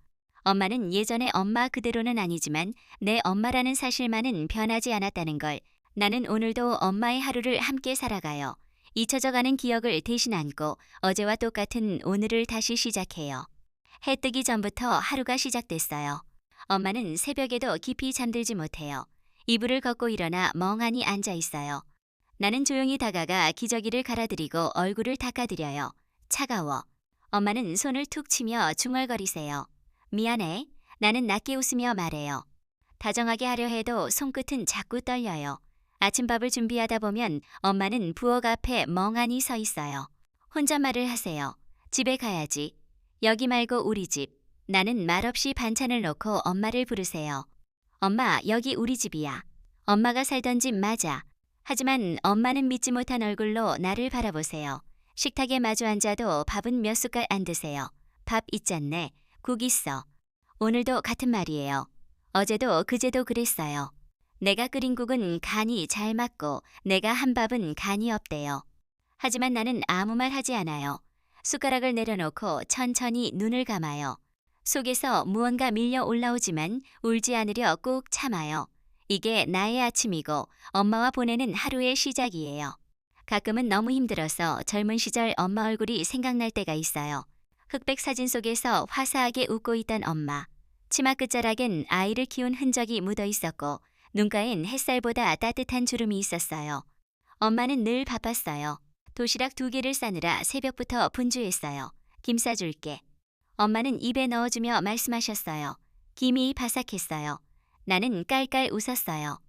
엄마는 예전의 엄마 그대로는 아니지만 내 엄마라는 사실만은 변하지 않았다는 걸. 나는 오늘도 엄마의 하루를 함께 살아가요. 잊혀져가는 기억을 대신 안고 어제와 똑같은 오늘을 다시 시작해요. 해 뜨기 전부터 하루가 시작됐어요. 엄마는 새벽에도 깊이 잠들지 못해요. 이불을 걷고 일어나 멍하니 앉아 있어요. 나는 조용히 다가가 기저귀를 갈아드리고 얼굴을 닦아드려요. 차가워. 엄마는 손을 툭 치며 중얼거리세요. 미안해. 나는 낮게 웃으며 말해요. 다정하게 하려 해도 손끝은 자꾸 떨려요. 아침밥을 준비하다 보면 엄마는 부엌 앞에 멍하니 서 있어요. 혼잣말을 하세요. 집에 가야지. 여기 말고 우리 집. 나는 말없이 반찬을 놓고 엄마를 부르세요. 엄마, 여기 우리 집이야. 엄마가 살던 집 맞아. 하지만 엄마는 믿지 못한 얼굴로 나를 바라보세요. 식탁에 마주 앉아도 밥은 몇 숟갈 안 드세요. 밥 있잖네. 국 있어. 오늘도 같은 말이에요. 어제도 그제도 그랬어요. 내가 끓인 국은 간이 잘 맞고 내가 한 밥은 간이 없대요. 하지만 나는 아무 말 하지 않아요. 숟가락을 내려놓고 천천히 눈을 감아요. 속에서 무언가 밀려 올라오지만 울지 않으려 꼭 참아요. 이게 나의 아침이고 엄마와 보내는 하루의 시작이에요. 가끔은 너무 힘들어서 젊은 시절 엄마 얼굴이 생각날 때가 있어요. 흑백 사진 속에서 화사하게 웃고 있던 엄마. 치마 끝자락엔 아이를 키운 흔적이 묻어 있었고 눈가엔 햇살보다 따뜻한 주름이 있었어요. 엄마는 늘 바빴어요. 도시락 2개를 싸느라 새벽부터 분주했어요. 김 싸줄게. 엄마는 입에 넣어주며 말씀하셨어요. 김이 바삭했어요. 나는 깔깔 웃었어요.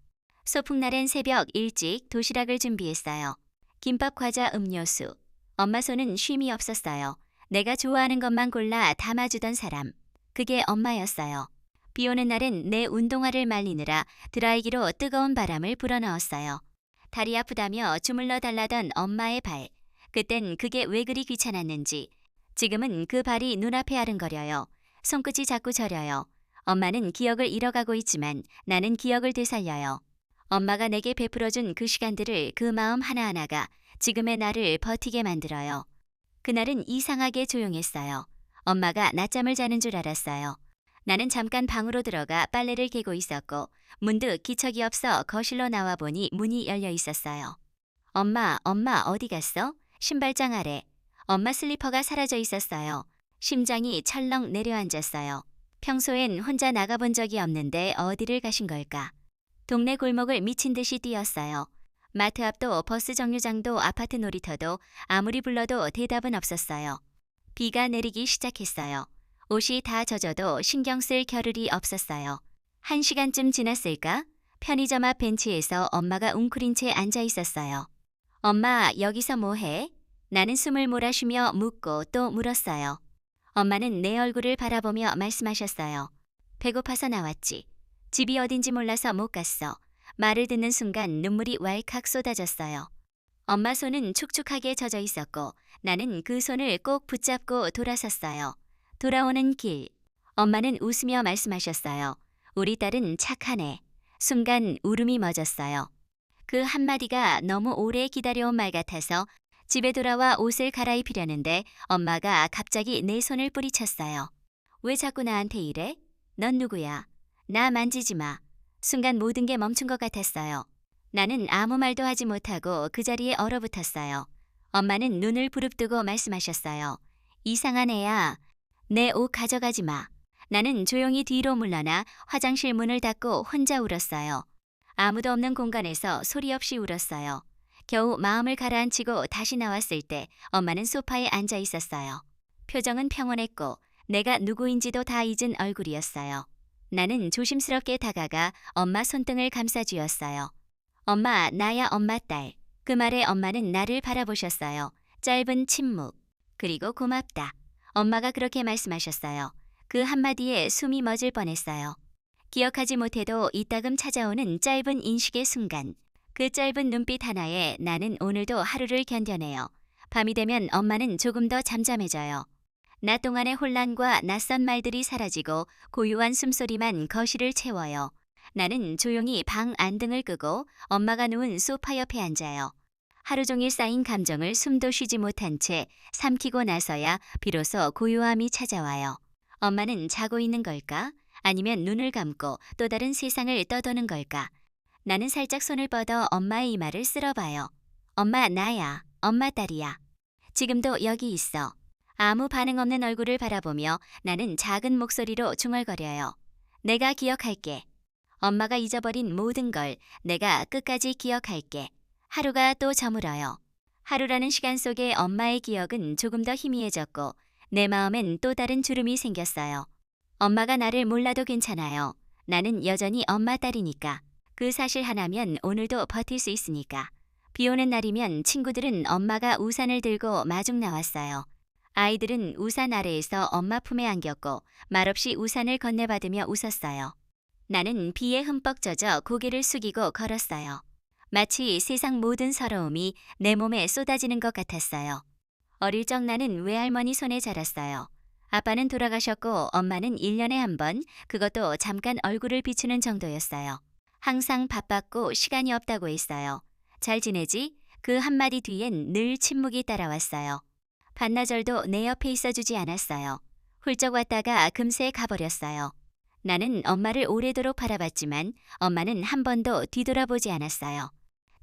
소풍날엔 새벽 일찍 도시락을 준비했어요. 김밥, 과자, 음료수. 엄마 손은 쉼이 없었어요. 내가 좋아하는 것만 골라 담아주던 사람. 그게 엄마였어요. 비 오는 날엔 내 운동화를 말리느라 드라이기로 뜨거운 바람을 불어넣었어요. 다리 아프다며 주물러 달라던 엄마의 발. 그땐 그게 왜 그리 귀찮았는지. 지금은 그 발이 눈앞에 아른거려요. 손끝이 자꾸 저려요. 엄마는 기억을 잃어가고 있지만 나는 기억을 되살려요. 엄마가 내게 베풀어준 그 시간들을 그 마음 하나하나가 지금의 나를 버티게 만들어요. 그날은 이상하게 조용했어요. 엄마가 낮잠을 자는 줄 알았어요. 나는 잠깐 방으로 들어가 빨래를 개고 있었고 문득 기척이 없어 거실로 나와 보니 문이 열려 있었어요. 엄마 어디 갔어? 신발장 아래. 엄마 슬리퍼가 사라져 있었어요. 심장이 철렁 내려앉았어요. 평소엔 혼자 나가본 적이 없는데 어디를 가신 걸까? 동네 골목을 미친 듯이 뛰었어요. 마트 앞도 버스 정류장도 아파트 놀이터도 아무리 불러도 대답은 없었어요. 비가 내리기 시작했어요. 옷이 다 젖어도 신경 쓸 겨를이 없었어요. 1시간쯤 지났을까? 편의점 앞 벤치에서 엄마가 웅크린 채 앉아 있었어요. 엄마, 여기서 뭐 해? 나는 숨을 몰아쉬며 묻고 또 물었어요. 엄마는 내 얼굴을 바라보며 말씀하셨어요. 배고파서 나왔지. 집이 어딘지 몰라서 못 갔어. 말을 듣는 순간 눈물이 왈칵 쏟아졌어요. 엄마 손은 축축하게 젖어 있었고 나는 그 손을 꼭 붙잡고 돌아섰어요. 돌아오는 길. 엄마는 웃으며 말씀하셨어요. 우리 딸은 착하네. 순간 울음이 멎었어요. 그 한마디가 너무 오래 기다려온 말 같아서 집에 돌아와 옷을 갈아입히려는데 엄마가 갑자기 내 손을 뿌리쳤어요. 왜 자꾸 나한테 이래? 넌 누구야? 나 만지지 마. 순간 모든 게 멈춘 것 같았어요. 나는 아무 말도 하지 못하고 그 자리에 얼어붙었어요. 엄마는 눈을 부릅뜨고 말씀하셨어요. 이상한 애야. 내 옷 가져가지 마. 나는 조용히 뒤로 물러나 화장실 문을 닫고 혼자 울었어요. 아무도 없는 공간에서 소리 없이 울었어요. 겨우 마음을 가라앉히고 다시 나왔을 때 엄마는 소파에 앉아 있었어요. 표정은 평온했고 내가 누구인지도 다 잊은 얼굴이었어요. 나는 조심스럽게 다가가 엄마 손등을 감싸주었어요. 엄마, 나야 엄마 딸. 그 말에 엄마는 나를 바라보셨어요. 짧은 침묵. 그리고 고맙다. 엄마가 그렇게 말씀하셨어요. 그 한마디에 숨이 멎을 뻔했어요. 기억하지 못해도 이따금 찾아오는 짧은 인식의 순간. 그 짧은 눈빛 하나에 나는 오늘도 하루를 견뎌내요. 밤이 되면 엄마는 조금 더 잠잠해져요. 낮 동안의 혼란과 낯선 말들이 사라지고 고요한 숨소리만 거실을 채워요. 나는 조용히 방 안등을 끄고 엄마가 누운 소파 옆에 앉아요. 하루 종일 쌓인 감정을 숨도 쉬지 못한 채 삼키고 나서야 비로소 고요함이 찾아와요. 엄마는 자고 있는 걸까? 아니면 눈을 감고 또 다른 세상을 떠도는 걸까? 나는 살짝 손을 뻗어 엄마의 이마를 쓸어봐요. 엄마, 나야. 엄마 딸이야. 지금도 여기 있어. 아무 반응 없는 얼굴을 바라보며 나는 작은 목소리로 중얼거려요. 내가 기억할게. 엄마가 잊어버린 모든 걸 내가 끝까지 기억할게. 하루가 또 저물어요. 하루라는 시간 속에 엄마의 기억은 조금 더 희미해졌고 내 마음엔 또 다른 주름이 생겼어요. 엄마가 나를 몰라도 괜찮아요. 나는 여전히 엄마 딸이니까. 그 사실 하나면 오늘도 버틸 수 있으니까. 비 오는 날이면 친구들은 엄마가 우산을 들고 마중 나왔어요. 아이들은 우산 아래에서 엄마 품에 안겼고 말없이 우산을 건네받으며 웃었어요. 나는 비에 흠뻑 젖어 고개를 숙이고 걸었어요. 마치 세상 모든 서러움이 내 몸에 쏟아지는 것 같았어요. 어릴 적 나는 외할머니 손에 자랐어요. 아빠는 돌아가셨고 엄마는 1년에 한 번, 그것도 잠깐 얼굴을 비추는 정도였어요. 항상 바빴고 시간이 없다고 했어요. 잘 지내지? 그 한마디 뒤엔 늘 침묵이 따라왔어요. 반나절도 내 옆에 있어주지 않았어요. 훌쩍 왔다가 금세 가버렸어요. 나는 엄마를 오래도록 바라봤지만 엄마는 한 번도 뒤돌아보지 않았어요.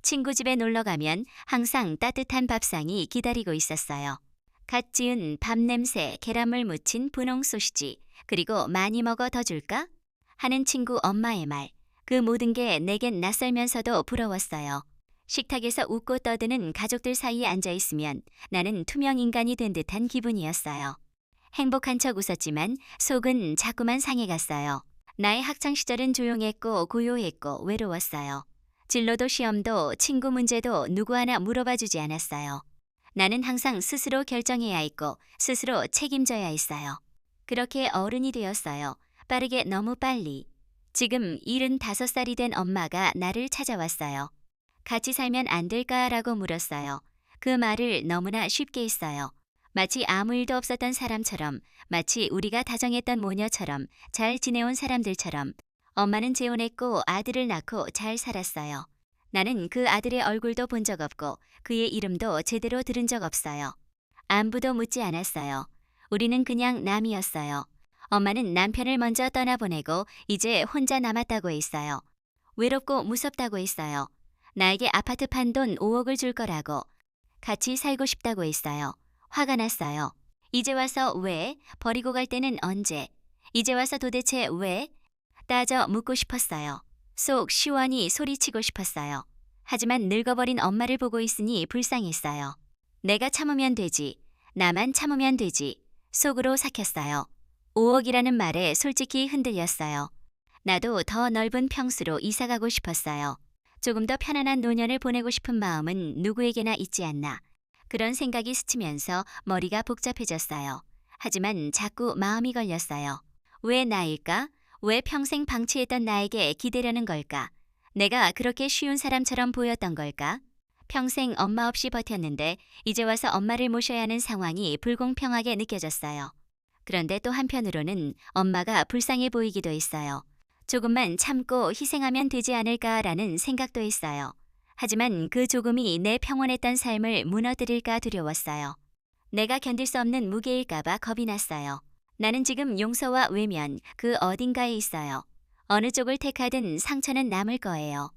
친구 집에 놀러 가면 항상 따뜻한 밥상이 기다리고 있었어요. 갓 지은 밥 냄새, 계란물 묻힌 분홍 소시지, 그리고 많이 먹어 더 줄까? 하는 친구 엄마의 말. 그 모든 게 내겐 낯설면서도 부러웠어요. 식탁에서 웃고 떠드는 가족들 사이에 앉아 있으면 나는 투명 인간이 된 듯한 기분이었어요. 행복한 척 웃었지만 속은 자꾸만 상해갔어요. 나의 학창 시절은 조용했고 고요했고 외로웠어요. 진로도 시험도 친구 문제도 누구 하나 물어봐 주지 않았어요. 나는 항상 스스로 결정해야 했고 스스로 책임져야 했어요. 그렇게 어른이 되었어요. 빠르게 너무 빨리. 지금 75살이 된 엄마가 나를 찾아왔어요. 같이 살면 안 될까라고 물었어요. 그 말을 너무나 쉽게 했어요. 마치 아무 일도 없었던 사람처럼, 마치 우리가 다정했던 모녀처럼, 잘 지내온 사람들처럼. 엄마는 재혼했고 아들을 낳고 잘 살았어요. 나는 그 아들의 얼굴도 본 적 없고 그의 이름도 제대로 들은 적 없어요. 안부도 묻지 않았어요. 우리는 그냥 남이었어요. 엄마는 남편을 먼저 떠나보내고 이제 혼자 남았다고 했어요. 외롭고 무섭다고 했어요. 나에게 아파트 판 돈 5억을 줄 거라고. 같이 살고 싶다고 했어요. 화가 났어요. 이제 와서 왜? 버리고 갈 때는 언제? 이제 와서 도대체 왜? 따져 묻고 싶었어요. 속 시원히 소리치고 싶었어요. 하지만 늙어버린 엄마를 보고 있으니 불쌍했어요. 내가 참으면 되지. 나만 참으면 되지. 속으로 삭혔어요. 5억이라는 말에 솔직히 흔들렸어요. 나도 더 넓은 평수로 이사가고 싶었어요. 조금 더 편안한 노년을 보내고 싶은 마음은 누구에게나 있지 않나. 그런 생각이 스치면서 머리가 복잡해졌어요. 하지만 자꾸 마음이 걸렸어요. 왜 나일까? 왜 평생 방치했던 나에게 기대려는 걸까? 내가 그렇게 쉬운 사람처럼 보였던 걸까? 평생 엄마 없이 버텼는데 이제 와서 엄마를 모셔야 하는 상황이 불공평하게 느껴졌어요. 그런데 또 한편으로는 엄마가 불쌍해 보이기도 했어요. 조금만 참고 희생하면 되지 않을까라는 생각도 했어요. 하지만 그 조금이 내 평온했던 삶을 무너뜨릴까 두려웠어요. 내가 견딜 수 없는 무게일까봐 겁이 났어요. 나는 지금 용서와 외면 그 어딘가에 있어요. 어느 쪽을 택하든 상처는 남을 거예요.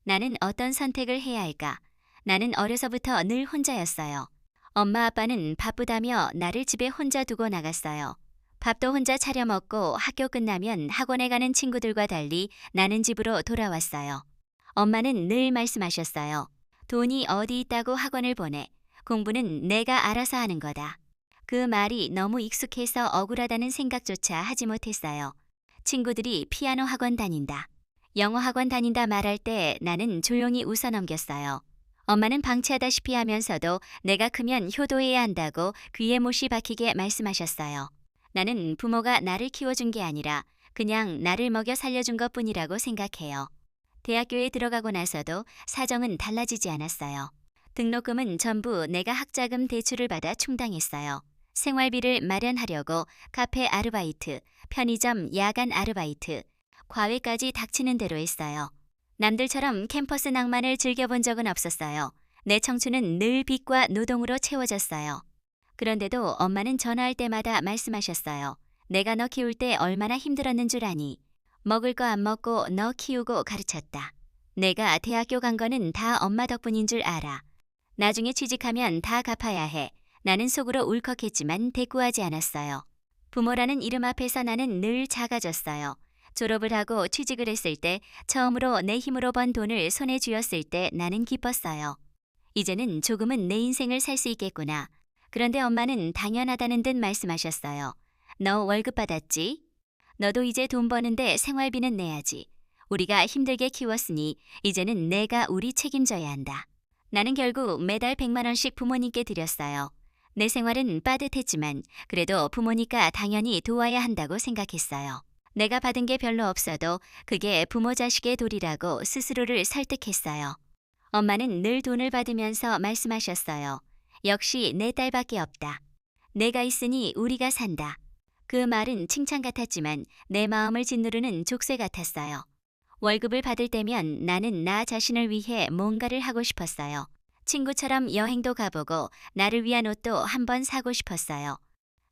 나는 어떤 선택을 해야 할까? 나는 어려서부터 늘 혼자였어요. 엄마 아빠는 바쁘다며 나를 집에 혼자 두고 나갔어요. 밥도 혼자 차려 먹고 학교 끝나면 학원에 가는 친구들과 달리 나는 집으로 돌아왔어요. 엄마는 늘 말씀하셨어요. 돈이 어디 있다고 학원을 보내. 공부는 내가 알아서 하는 거다. 그 말이 너무 익숙해서 억울하다는 생각조차 하지 못했어요. 친구들이 피아노 학원 다닌다, 영어 학원 다닌다 말할 때 나는 조용히 웃어 넘겼어요. 엄마는 방치하다시피 하면서도 내가 크면 효도해야 한다고 귀에 못이 박히게 말씀하셨어요. 나는 부모가 나를 키워준 게 아니라 그냥 나를 먹여 살려준 것뿐이라고 생각해요. 대학교에 들어가고 나서도 사정은 달라지지 않았어요. 등록금은 전부 내가 학자금 대출을 받아 충당했어요. 생활비를 마련하려고 카페 아르바이트, 편의점 야간 아르바이트, 과외까지 닥치는 대로 했어요. 남들처럼 캠퍼스 낭만을 즐겨본 적은 없었어요. 내 청춘은 늘 빚과 노동으로 채워졌어요. 그런데도 엄마는 전화할 때마다 말씀하셨어요. 내가 너 키울 때 얼마나 힘들었는 줄 아니. 먹을 거 안 먹고 너 키우고 가르쳤다. 내가 대학교 간 거는 다 엄마 덕분인 줄 알아. 나중에 취직하면 다 갚아야 해. 나는 속으로 울컥했지만 대꾸하지 않았어요. 부모라는 이름 앞에서 나는 늘 작아졌어요. 졸업을 하고 취직을 했을 때 처음으로 내 힘으로 번 돈을 손에 쥐었을 때 나는 기뻤어요. 이제는 조금은 내 인생을 살 수 있겠구나. 그런데 엄마는 당연하다는 듯 말씀하셨어요. 너 월급 받았지? 너도 이제 돈 버는데 생활비는 내야지. 우리가 힘들게 키웠으니 이제는 내가 우리 책임져야 한다. 나는 결국 매달 100만 원씩 부모님께 드렸어요. 내 생활은 빠듯했지만 그래도 부모니까 당연히 도와야 한다고 생각했어요. 내가 받은 게 별로 없어도 그게 부모 자식의 도리라고 스스로를 설득했어요. 엄마는 늘 돈을 받으면서 말씀하셨어요. 역시 내 딸밖에 없다. 내가 있으니 우리가 산다. 그 말은 칭찬 같았지만 내 마음을 짓누르는 족쇄 같았어요. 월급을 받을 때면 나는 나 자신을 위해 뭔가를 하고 싶었어요. 친구처럼 여행도 가보고 나를 위한 옷도 한번 사고 싶었어요.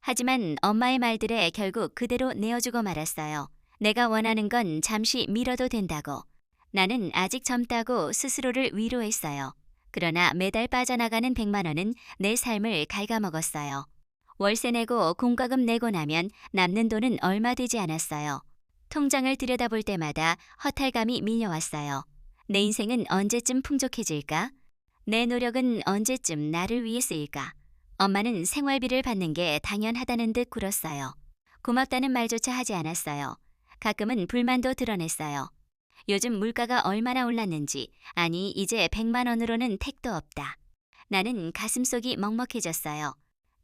하지만 엄마의 말들에 결국 그대로 내어주고 말았어요. 내가 원하는 건 잠시 미뤄도 된다고. 나는 아직 젊다고 스스로를 위로했어요. 그러나 매달 빠져나가는 100만 원은 내 삶을 갉아먹었어요. 월세 내고 공과금 내고 나면 남는 돈은 얼마 되지 않았어요. 통장을 들여다볼 때마다 허탈감이 밀려왔어요. 내 인생은 언제쯤 풍족해질까? 내 노력은 언제쯤 나를 위해 쓰일까? 엄마는 생활비를 받는 게 당연하다는 듯 굴었어요. 고맙다는 말조차 하지 않았어요. 가끔은 불만도 드러냈어요. 요즘 물가가 얼마나 올랐는지, 아니 이제 100만 원으로는 택도 없다. 나는 가슴속이 먹먹해졌어요.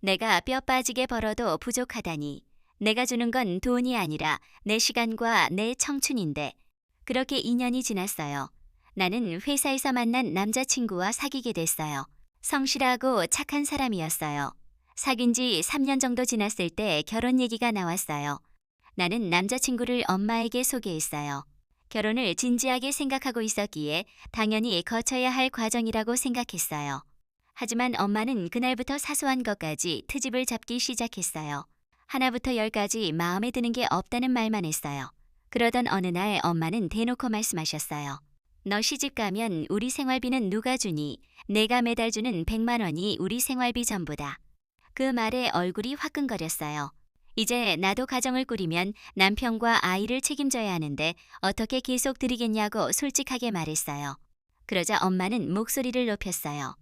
내가 뼈 빠지게 벌어도 부족하다니. 내가 주는 건 돈이 아니라 내 시간과 내 청춘인데. 그렇게 2년이 지났어요. 나는 회사에서 만난 남자친구와 사귀게 됐어요. 성실하고 착한 사람이었어요. 사귄 지 3년 정도 지났을 때 결혼 얘기가 나왔어요. 나는 남자친구를 엄마에게 소개했어요. 결혼을 진지하게 생각하고 있었기에 당연히 거쳐야 할 과정이라고 생각했어요. 하지만 엄마는 그날부터 사소한 것까지 트집을 잡기 시작했어요. 하나부터 열까지 마음에 드는 게 없다는 말만 했어요. 그러던 어느 날 엄마는 대놓고 말씀하셨어요. 너 시집 가면 우리 생활비는 누가 주니? 내가 매달 주는 100만 원이 우리 생활비 전부다. 그 말에 얼굴이 화끈거렸어요. 이제 나도 가정을 꾸리면 남편과 아이를 책임져야 하는데 어떻게 계속 드리겠냐고 솔직하게 말했어요. 그러자 엄마는 목소리를 높였어요.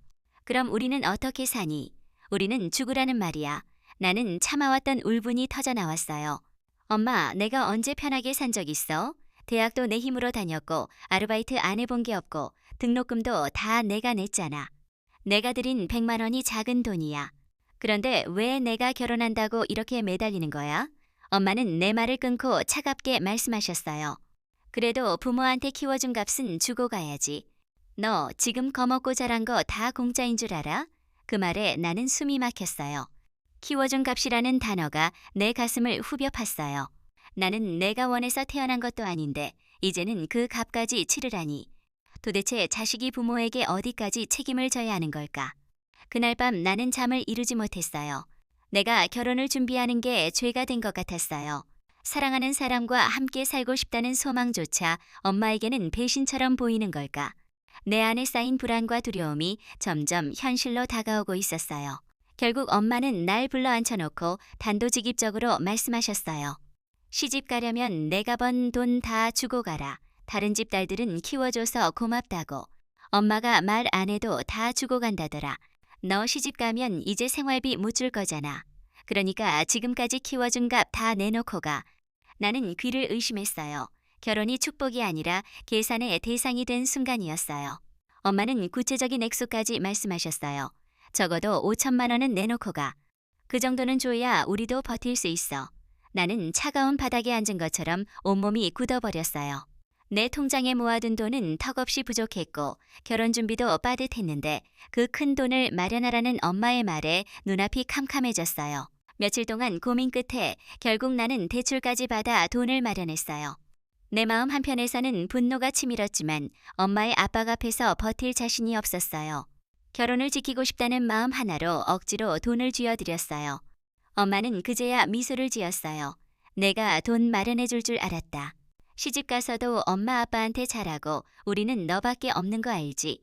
그럼 우리는 어떻게 사니? 우리는 죽으라는 말이야. 나는 참아왔던 울분이 터져 나왔어요. 엄마, 내가 언제 편하게 산 적 있어? 대학도 내 힘으로 다녔고 아르바이트 안 해본 게 없고 등록금도 다 내가 냈잖아. 내가 드린 100만 원이 작은 돈이야. 그런데 왜 내가 결혼한다고 이렇게 매달리는 거야? 엄마는 내 말을 끊고 차갑게 말씀하셨어요. 그래도 부모한테 키워준 값은 주고 가야지. 너 지금 거먹고 자란 거 다 공짜인 줄 알아? 그 말에 나는 숨이 막혔어요. 키워준 값이라는 단어가 내 가슴을 후벼 팠어요. 나는 내가 원해서 태어난 것도 아닌데 이제는 그 값까지 치르라니. 도대체 자식이 부모에게 어디까지 책임을 져야 하는 걸까? 그날 밤 나는 잠을 이루지 못했어요. 내가 결혼을 준비하는 게 죄가 된 것 같았어요. 사랑하는 사람과 함께 살고 싶다는 소망조차 엄마에게는 배신처럼 보이는 걸까? 내 안에 쌓인 불안과 두려움이 점점 현실로 다가오고 있었어요. 결국 엄마는 날 불러 앉혀놓고 단도직입적으로 말씀하셨어요. 시집 가려면 내가 번 돈 다 주고 가라. 다른 집 딸들은 키워줘서 고맙다고. 엄마가 말 안 해도 다 주고 간다더라. 너 시집 가면 이제 생활비 못 줄 거잖아. 그러니까 지금까지 키워준 값 다 내놓고 가. 나는 귀를 의심했어요. 결혼이 축복이 아니라 계산의 대상이 된 순간이었어요. 엄마는 구체적인 액수까지 말씀하셨어요. 적어도 5천만 원은 내놓고 가. 그 정도는 줘야 우리도 버틸 수 있어. 나는 차가운 바닥에 앉은 것처럼 온몸이 굳어버렸어요. 내 통장에 모아둔 돈은 턱없이 부족했고 결혼 준비도 빠듯했는데 그 큰 돈을 마련하라는 엄마의 말에 눈앞이 캄캄해졌어요. 며칠 동안 고민 끝에 결국 나는 대출까지 받아 돈을 마련했어요. 내 마음 한편에서는 분노가 치밀었지만 엄마의 압박 앞에서 버틸 자신이 없었어요. 결혼을 지키고 싶다는 마음 하나로 억지로 돈을 쥐어드렸어요. 엄마는 그제야 미소를 지었어요. 내가 돈 마련해 줄 줄 알았다. 시집 가서도 엄마 아빠한테 잘하고 우리는 너밖에 없는 거 알지?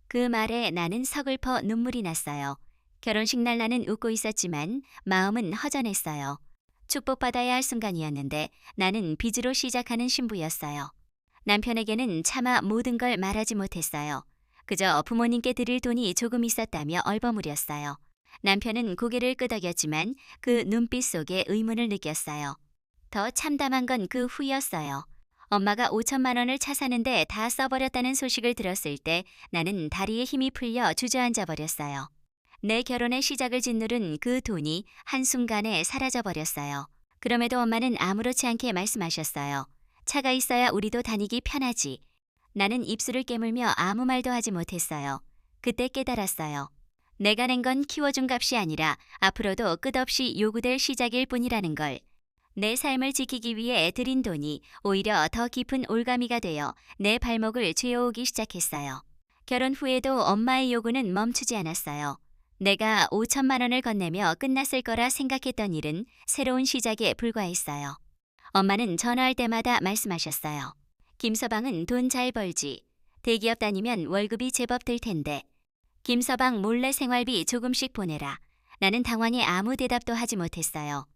그 말에 나는 서글퍼 눈물이 났어요. 결혼식 날 나는 웃고 있었지만 마음은 허전했어요. 축복받아야 할 순간이었는데 나는 빚으로 시작하는 신부였어요. 남편에게는 차마 모든 걸 말하지 못했어요. 그저 부모님께 드릴 돈이 조금 있었다며 얼버무렸어요. 남편은 고개를 끄덕였지만 그 눈빛 속에 의문을 느꼈어요. 더 참담한 건 그 후였어요. 엄마가 5천만 원을 차 사는데 다 써버렸다는 소식을 들었을 때 나는 다리에 힘이 풀려 주저앉아 버렸어요. 내 결혼의 시작을 짓누른 그 돈이 한순간에 사라져버렸어요. 그럼에도 엄마는 아무렇지 않게 말씀하셨어요. 차가 있어야 우리도 다니기 편하지. 나는 입술을 깨물며 아무 말도 하지 못했어요. 그때 깨달았어요. 내가 낸 건 키워준 값이 아니라 앞으로도 끝없이 요구될 시작일 뿐이라는 걸. 내 삶을 지키기 위해 들인 돈이 오히려 더 깊은 올가미가 되어 내 발목을 죄어오기 시작했어요. 결혼 후에도 엄마의 요구는 멈추지 않았어요. 내가 5천만 원을 건네며 끝났을 거라 생각했던 일은 새로운 시작에 불과했어요. 엄마는 전화할 때마다 말씀하셨어요. 김서방은 돈 잘 벌지. 대기업 다니면 월급이 제법 들 텐데. 김서방 몰래 생활비 조금씩 보내라. 나는 당황해 아무 대답도 하지 못했어요.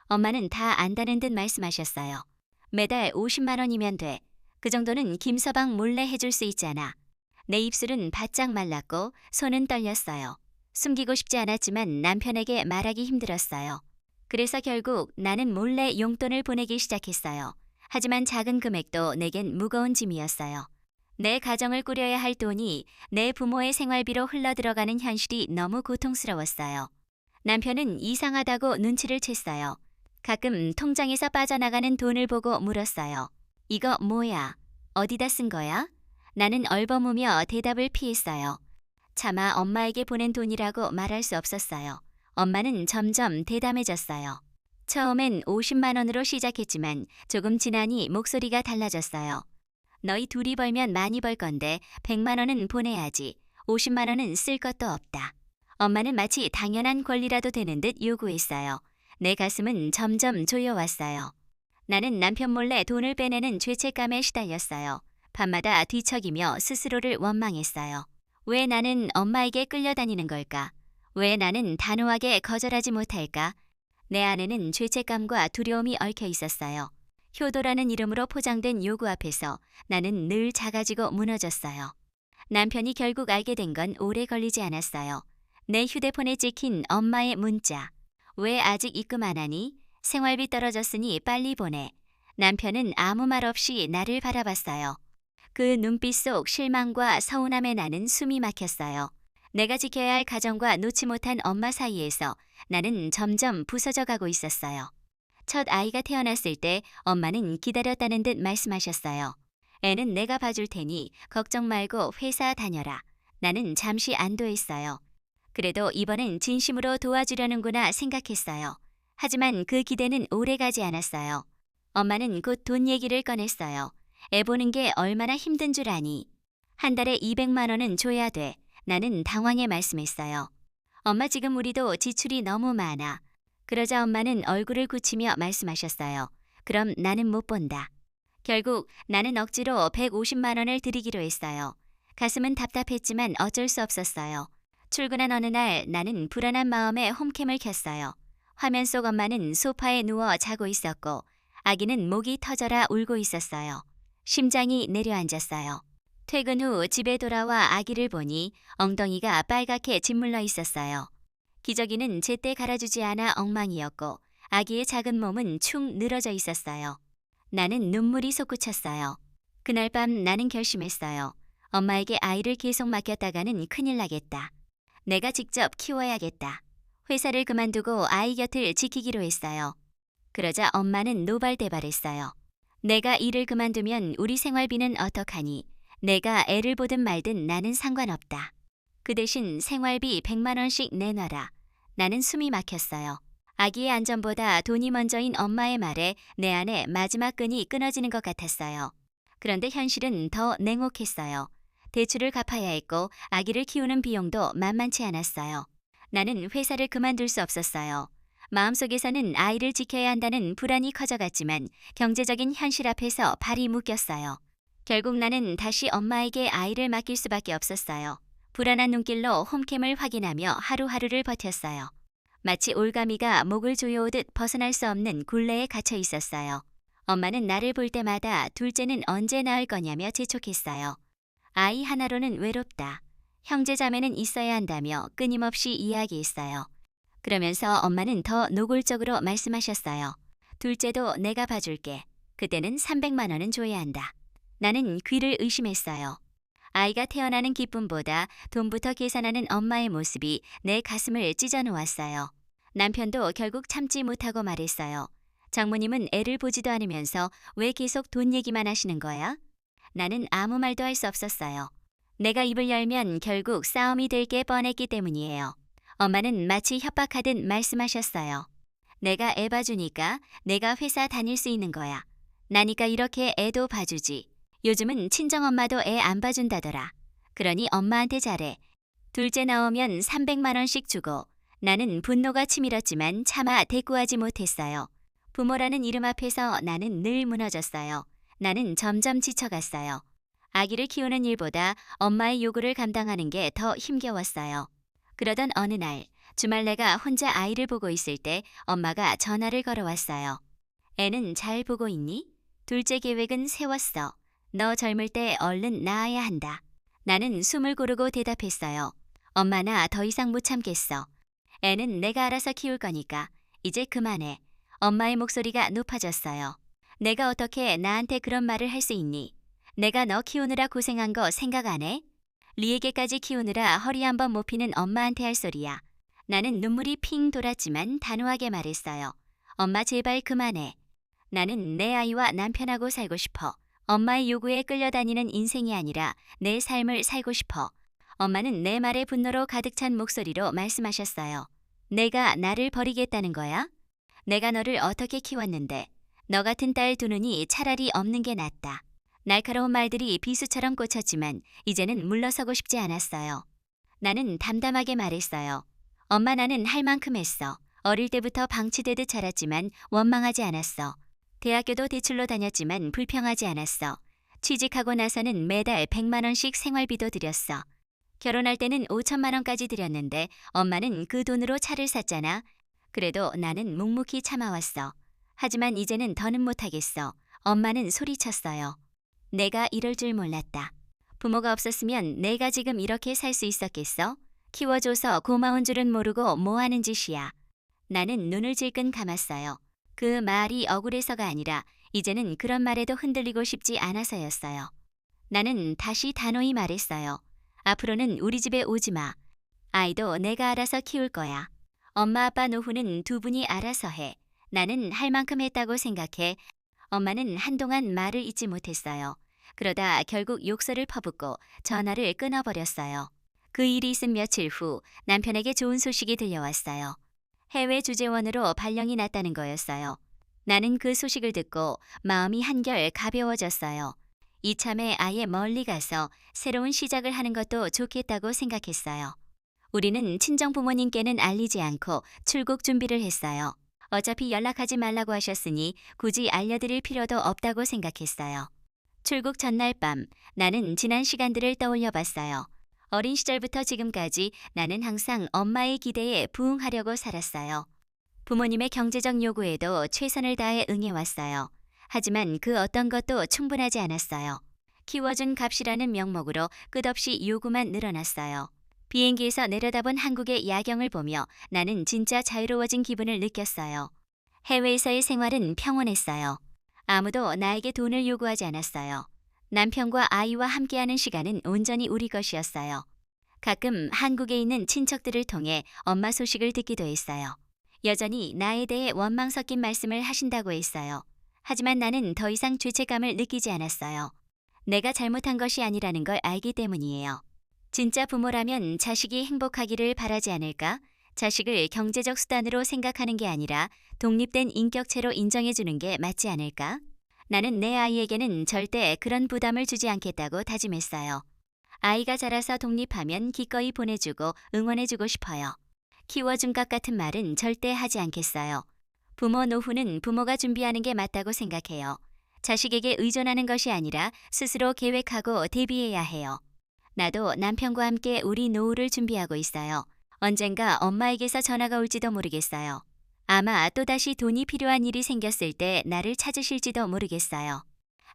엄마는 다 안다는 듯 말씀하셨어요. 매달 50만 원이면 돼. 그 정도는 김서방 몰래 해줄 수 있잖아. 내 입술은 바짝 말랐고 손은 떨렸어요. 숨기고 싶지 않았지만 남편에게 말하기 힘들었어요. 그래서 결국 나는 몰래 용돈을 보내기 시작했어요. 하지만 작은 금액도 내겐 무거운 짐이었어요. 내 가정을 꾸려야 할 돈이 내 부모의 생활비로 흘러들어가는 현실이 너무 고통스러웠어요. 남편은 이상하다고 눈치를 챘어요. 가끔 통장에서 빠져나가는 돈을 보고 물었어요. 이거 뭐야? 어디다 쓴 거야? 나는 얼버무며 대답을 피했어요. 차마 엄마에게 보낸 돈이라고 말할 수 없었어요. 엄마는 점점 대담해졌어요. 처음엔 50만 원으로 시작했지만 조금 지나니 목소리가 달라졌어요. 너희 둘이 벌면 많이 벌 건데 100만 원은 보내야지. 50만 원은 쓸 것도 없다. 엄마는 마치 당연한 권리라도 되는 듯 요구했어요. 내 가슴은 점점 조여왔어요. 나는 남편 몰래 돈을 빼내는 죄책감에 시달렸어요. 밤마다 뒤척이며 스스로를 원망했어요. 왜 나는 엄마에게 끌려다니는 걸까? 왜 나는 단호하게 거절하지 못할까? 내 안에는 죄책감과 두려움이 얽혀 있었어요. 효도라는 이름으로 포장된 요구 앞에서 나는 늘 작아지고 무너졌어요. 남편이 결국 알게 된 건 오래 걸리지 않았어요. 내 휴대폰에 찍힌 엄마의 문자. 왜 아직 입금 안 하니? 생활비 떨어졌으니 빨리 보내. 남편은 아무 말 없이 나를 바라봤어요. 그 눈빛 속 실망과 서운함에 나는 숨이 막혔어요. 내가 지켜야 할 가정과 놓지 못한 엄마 사이에서 나는 점점 부서져 가고 있었어요. 첫 아이가 태어났을 때 엄마는 기다렸다는 듯 말씀하셨어요. 애는 내가 봐줄 테니 걱정 말고 회사 다녀라. 나는 잠시 안도했어요. 그래도 이번엔 진심으로 도와주려는구나 생각했어요. 하지만 그 기대는 오래가지 않았어요. 엄마는 곧 돈 얘기를 꺼냈어요. 애 보는 게 얼마나 힘든 줄 아니. 한 달에 200만 원은 줘야 돼. 나는 당황해 말씀했어요. 엄마 지금 우리도 지출이 너무 많아. 그러자 엄마는 얼굴을 굳히며 말씀하셨어요. 그럼 나는 못 본다. 결국 나는 억지로 150만 원을 드리기로 했어요. 가슴은 답답했지만 어쩔 수 없었어요. 출근한 어느 날 나는 불안한 마음에 홈캠을 켰어요. 화면 속 엄마는 소파에 누워 자고 있었고 아기는 목이 터져라 울고 있었어요. 심장이 내려앉았어요. 퇴근 후 집에 돌아와 아기를 보니 엉덩이가 빨갛게 짓물러 있었어요. 기저귀는 제때 갈아주지 않아 엉망이었고 아기의 작은 몸은 축 늘어져 있었어요. 나는 눈물이 솟구쳤어요. 그날 밤 나는 결심했어요. 엄마에게 아이를 계속 맡겼다가는 큰일 나겠다. 내가 직접 키워야겠다. 회사를 그만두고 아이 곁을 지키기로 했어요. 그러자 엄마는 노발대발했어요. 내가 일을 그만두면 우리 생활비는 어떡하니? 내가 애를 보든 말든 나는 상관없다. 그 대신 생활비 100만 원씩 내놔라. 나는 숨이 막혔어요. 아기의 안전보다 돈이 먼저인 엄마의 말에 내 안에 마지막 끈이 끊어지는 것 같았어요. 그런데 현실은 더 냉혹했어요. 대출을 갚아야 했고 아기를 키우는 비용도 만만치 않았어요. 나는 회사를 그만둘 수 없었어요. 마음속에서는 아이를 지켜야 한다는 불안이 커져갔지만 경제적인 현실 앞에서 발이 묶였어요. 결국 나는 다시 엄마에게 아이를 맡길 수밖에 없었어요. 불안한 눈길로 홈캠을 확인하며 하루하루를 버텼어요. 마치 올가미가 목을 조여오듯 벗어날 수 없는 굴레에 갇혀 있었어요. 엄마는 나를 볼 때마다 둘째는 언제 낳을 거냐며 재촉했어요. 아이 하나로는 외롭다. 형제 자매는 있어야 한다며 끊임없이 이야기했어요. 그러면서 엄마는 더 노골적으로 말씀하셨어요. 둘째도 내가 봐줄게. 그때는 300만 원은 줘야 한다. 나는 귀를 의심했어요. 아이가 태어나는 기쁨보다 돈부터 계산하는 엄마의 모습이 내 가슴을 찢어놓았어요. 남편도 결국 참지 못하고 말했어요. 장모님은 애를 보지도 않으면서 왜 계속 돈 얘기만 하시는 거야? 나는 아무 말도 할 수 없었어요. 내가 입을 열면 결국 싸움이 될 게 뻔했기 때문이에요. 엄마는 마치 협박하듯 말씀하셨어요. 내가 애 봐주니까 내가 회사 다닐 수 있는 거야. 나니까 이렇게 애도 봐주지. 요즘은 친정엄마도 애 안 봐준다더라. 그러니 엄마한테 잘해. 둘째 나오면 300만 원씩 주고 나는 분노가 치밀었지만 차마 대꾸하지 못했어요. 부모라는 이름 앞에서 나는 늘 무너졌어요. 나는 점점 지쳐갔어요. 아기를 키우는 일보다 엄마의 요구를 감당하는 게 더 힘겨웠어요. 그러던 어느 날 주말 내가 혼자 아이를 보고 있을 때 엄마가 전화를 걸어왔어요. 애는 잘 보고 있니? 둘째 계획은 세웠어. 너 젊을 때 얼른 낳아야 한다. 나는 숨을 고르고 대답했어요. 엄마 나 더 이상 못 참겠어. 애는 내가 알아서 키울 거니까 이제 그만해. 엄마의 목소리가 높아졌어요. 내가 어떻게 나한테 그런 말을 할 수 있니? 내가 너 키우느라 고생한 거 생각 안 해? 리에게까지 키우느라 허리 한번 못 피는 엄마한테 할 소리야. 나는 눈물이 핑 돌았지만 단호하게 말했어요. 엄마 제발 그만해. 나는 내 아이와 남편하고 살고 싶어. 엄마의 요구에 끌려다니는 인생이 아니라 내 삶을 살고 싶어. 엄마는 내 말에 분노로 가득 찬 목소리로 말씀하셨어요. 내가 나를 버리겠다는 거야? 내가 너를 어떻게 키웠는데 너 같은 딸 두느니 차라리 없는 게 낫다. 날카로운 말들이 비수처럼 꽂혔지만 이제는 물러서고 싶지 않았어요. 나는 담담하게 말했어요. 엄마 나는 할 만큼 했어. 어릴 때부터 방치되듯 자랐지만 원망하지 않았어. 대학교도 대출로 다녔지만 불평하지 않았어. 취직하고 나서는 매달 100만 원씩 생활비도 드렸어. 결혼할 때는 5천만 원까지 드렸는데 엄마는 그 돈으로 차를 샀잖아. 그래도 나는 묵묵히 참아왔어. 하지만 이제는 더는 못하겠어. 엄마는 소리쳤어요. 내가 이럴 줄 몰랐다. 부모가 없었으면 내가 지금 이렇게 살 수 있었겠어? 키워줘서 고마운 줄은 모르고 뭐 하는 짓이야. 나는 눈을 질끈 감았어요. 그 말이 억울해서가 아니라 이제는 그런 말에도 흔들리고 싶지 않아서였어요. 나는 다시 단호히 말했어요. 앞으로는 우리 집에 오지 마. 아이도 내가 알아서 키울 거야. 엄마 아빠 노후는 두 분이 알아서 해. 나는 할 만큼 했다고 생각해. 엄마는 한동안 말을 잇지 못했어요. 그러다 결국 욕설을 퍼붓고 전화를 끊어버렸어요. 그 일이 있은 며칠 후 남편에게 좋은 소식이 들려왔어요. 해외 주재원으로 발령이 났다는 거였어요. 나는 그 소식을 듣고 마음이 한결 가벼워졌어요. 이참에 아예 멀리 가서 새로운 시작을 하는 것도 좋겠다고 생각했어요. 우리는 친정 부모님께는 알리지 않고 출국 준비를 했어요. 어차피 연락하지 말라고 하셨으니 굳이 알려드릴 필요도 없다고 생각했어요. 출국 전날 밤 나는 지난 시간들을 떠올려 봤어요. 어린 시절부터 지금까지 나는 항상 엄마의 기대에 부응하려고 살았어요. 부모님의 경제적 요구에도 최선을 다해 응해왔어요. 하지만 그 어떤 것도 충분하지 않았어요. 키워준 값이라는 명목으로 끝없이 요구만 늘어났어요. 비행기에서 내려다본 한국의 야경을 보며 나는 진짜 자유로워진 기분을 느꼈어요. 해외에서의 생활은 평온했어요. 아무도 나에게 돈을 요구하지 않았어요. 남편과 아이와 함께하는 시간은 온전히 우리 것이었어요. 가끔 한국에 있는 친척들을 통해 엄마 소식을 듣기도 했어요. 여전히 나에 대해 원망 섞인 말씀을 하신다고 했어요. 하지만 나는 더 이상 죄책감을 느끼지 않았어요. 내가 잘못한 것이 아니라는 걸 알기 때문이에요. 진짜 부모라면 자식이 행복하기를 바라지 않을까? 자식을 경제적 수단으로 생각하는 게 아니라 독립된 인격체로 인정해주는 게 맞지 않을까? 나는 내 아이에게는 절대 그런 부담을 주지 않겠다고 다짐했어요. 아이가 자라서 독립하면 기꺼이 보내주고 응원해주고 싶어요. 키워준 것 같은 말은 절대 하지 않겠어요. 부모 노후는 부모가 준비하는 게 맞다고 생각해요. 자식에게 의존하는 것이 아니라 스스로 계획하고 대비해야 해요. 나도 남편과 함께 우리 노후를 준비하고 있어요. 언젠가 엄마에게서 전화가 올지도 모르겠어요. 아마 또다시 돈이 필요한 일이 생겼을 때 나를 찾으실지도 모르겠어요.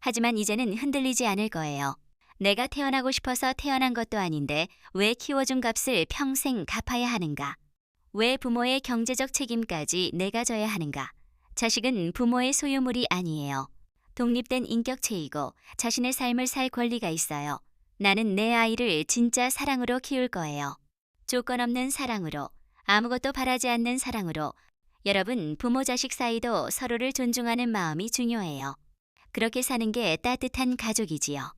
하지만 이제는 흔들리지 않을 거예요. 내가 태어나고 싶어서 태어난 것도 아닌데 왜 키워준 값을 평생 갚아야 하는가? 왜 부모의 경제적 책임까지 내가 져야 하는가? 자식은 부모의 소유물이 아니에요. 독립된 인격체이고 자신의 삶을 살 권리가 있어요. 나는 내 아이를 진짜 사랑으로 키울 거예요. 조건 없는 사랑으로, 아무것도 바라지 않는 사랑으로. 여러분, 부모 자식 사이도 서로를 존중하는 마음이 중요해요. 그렇게 사는 게 따뜻한 가족이지요.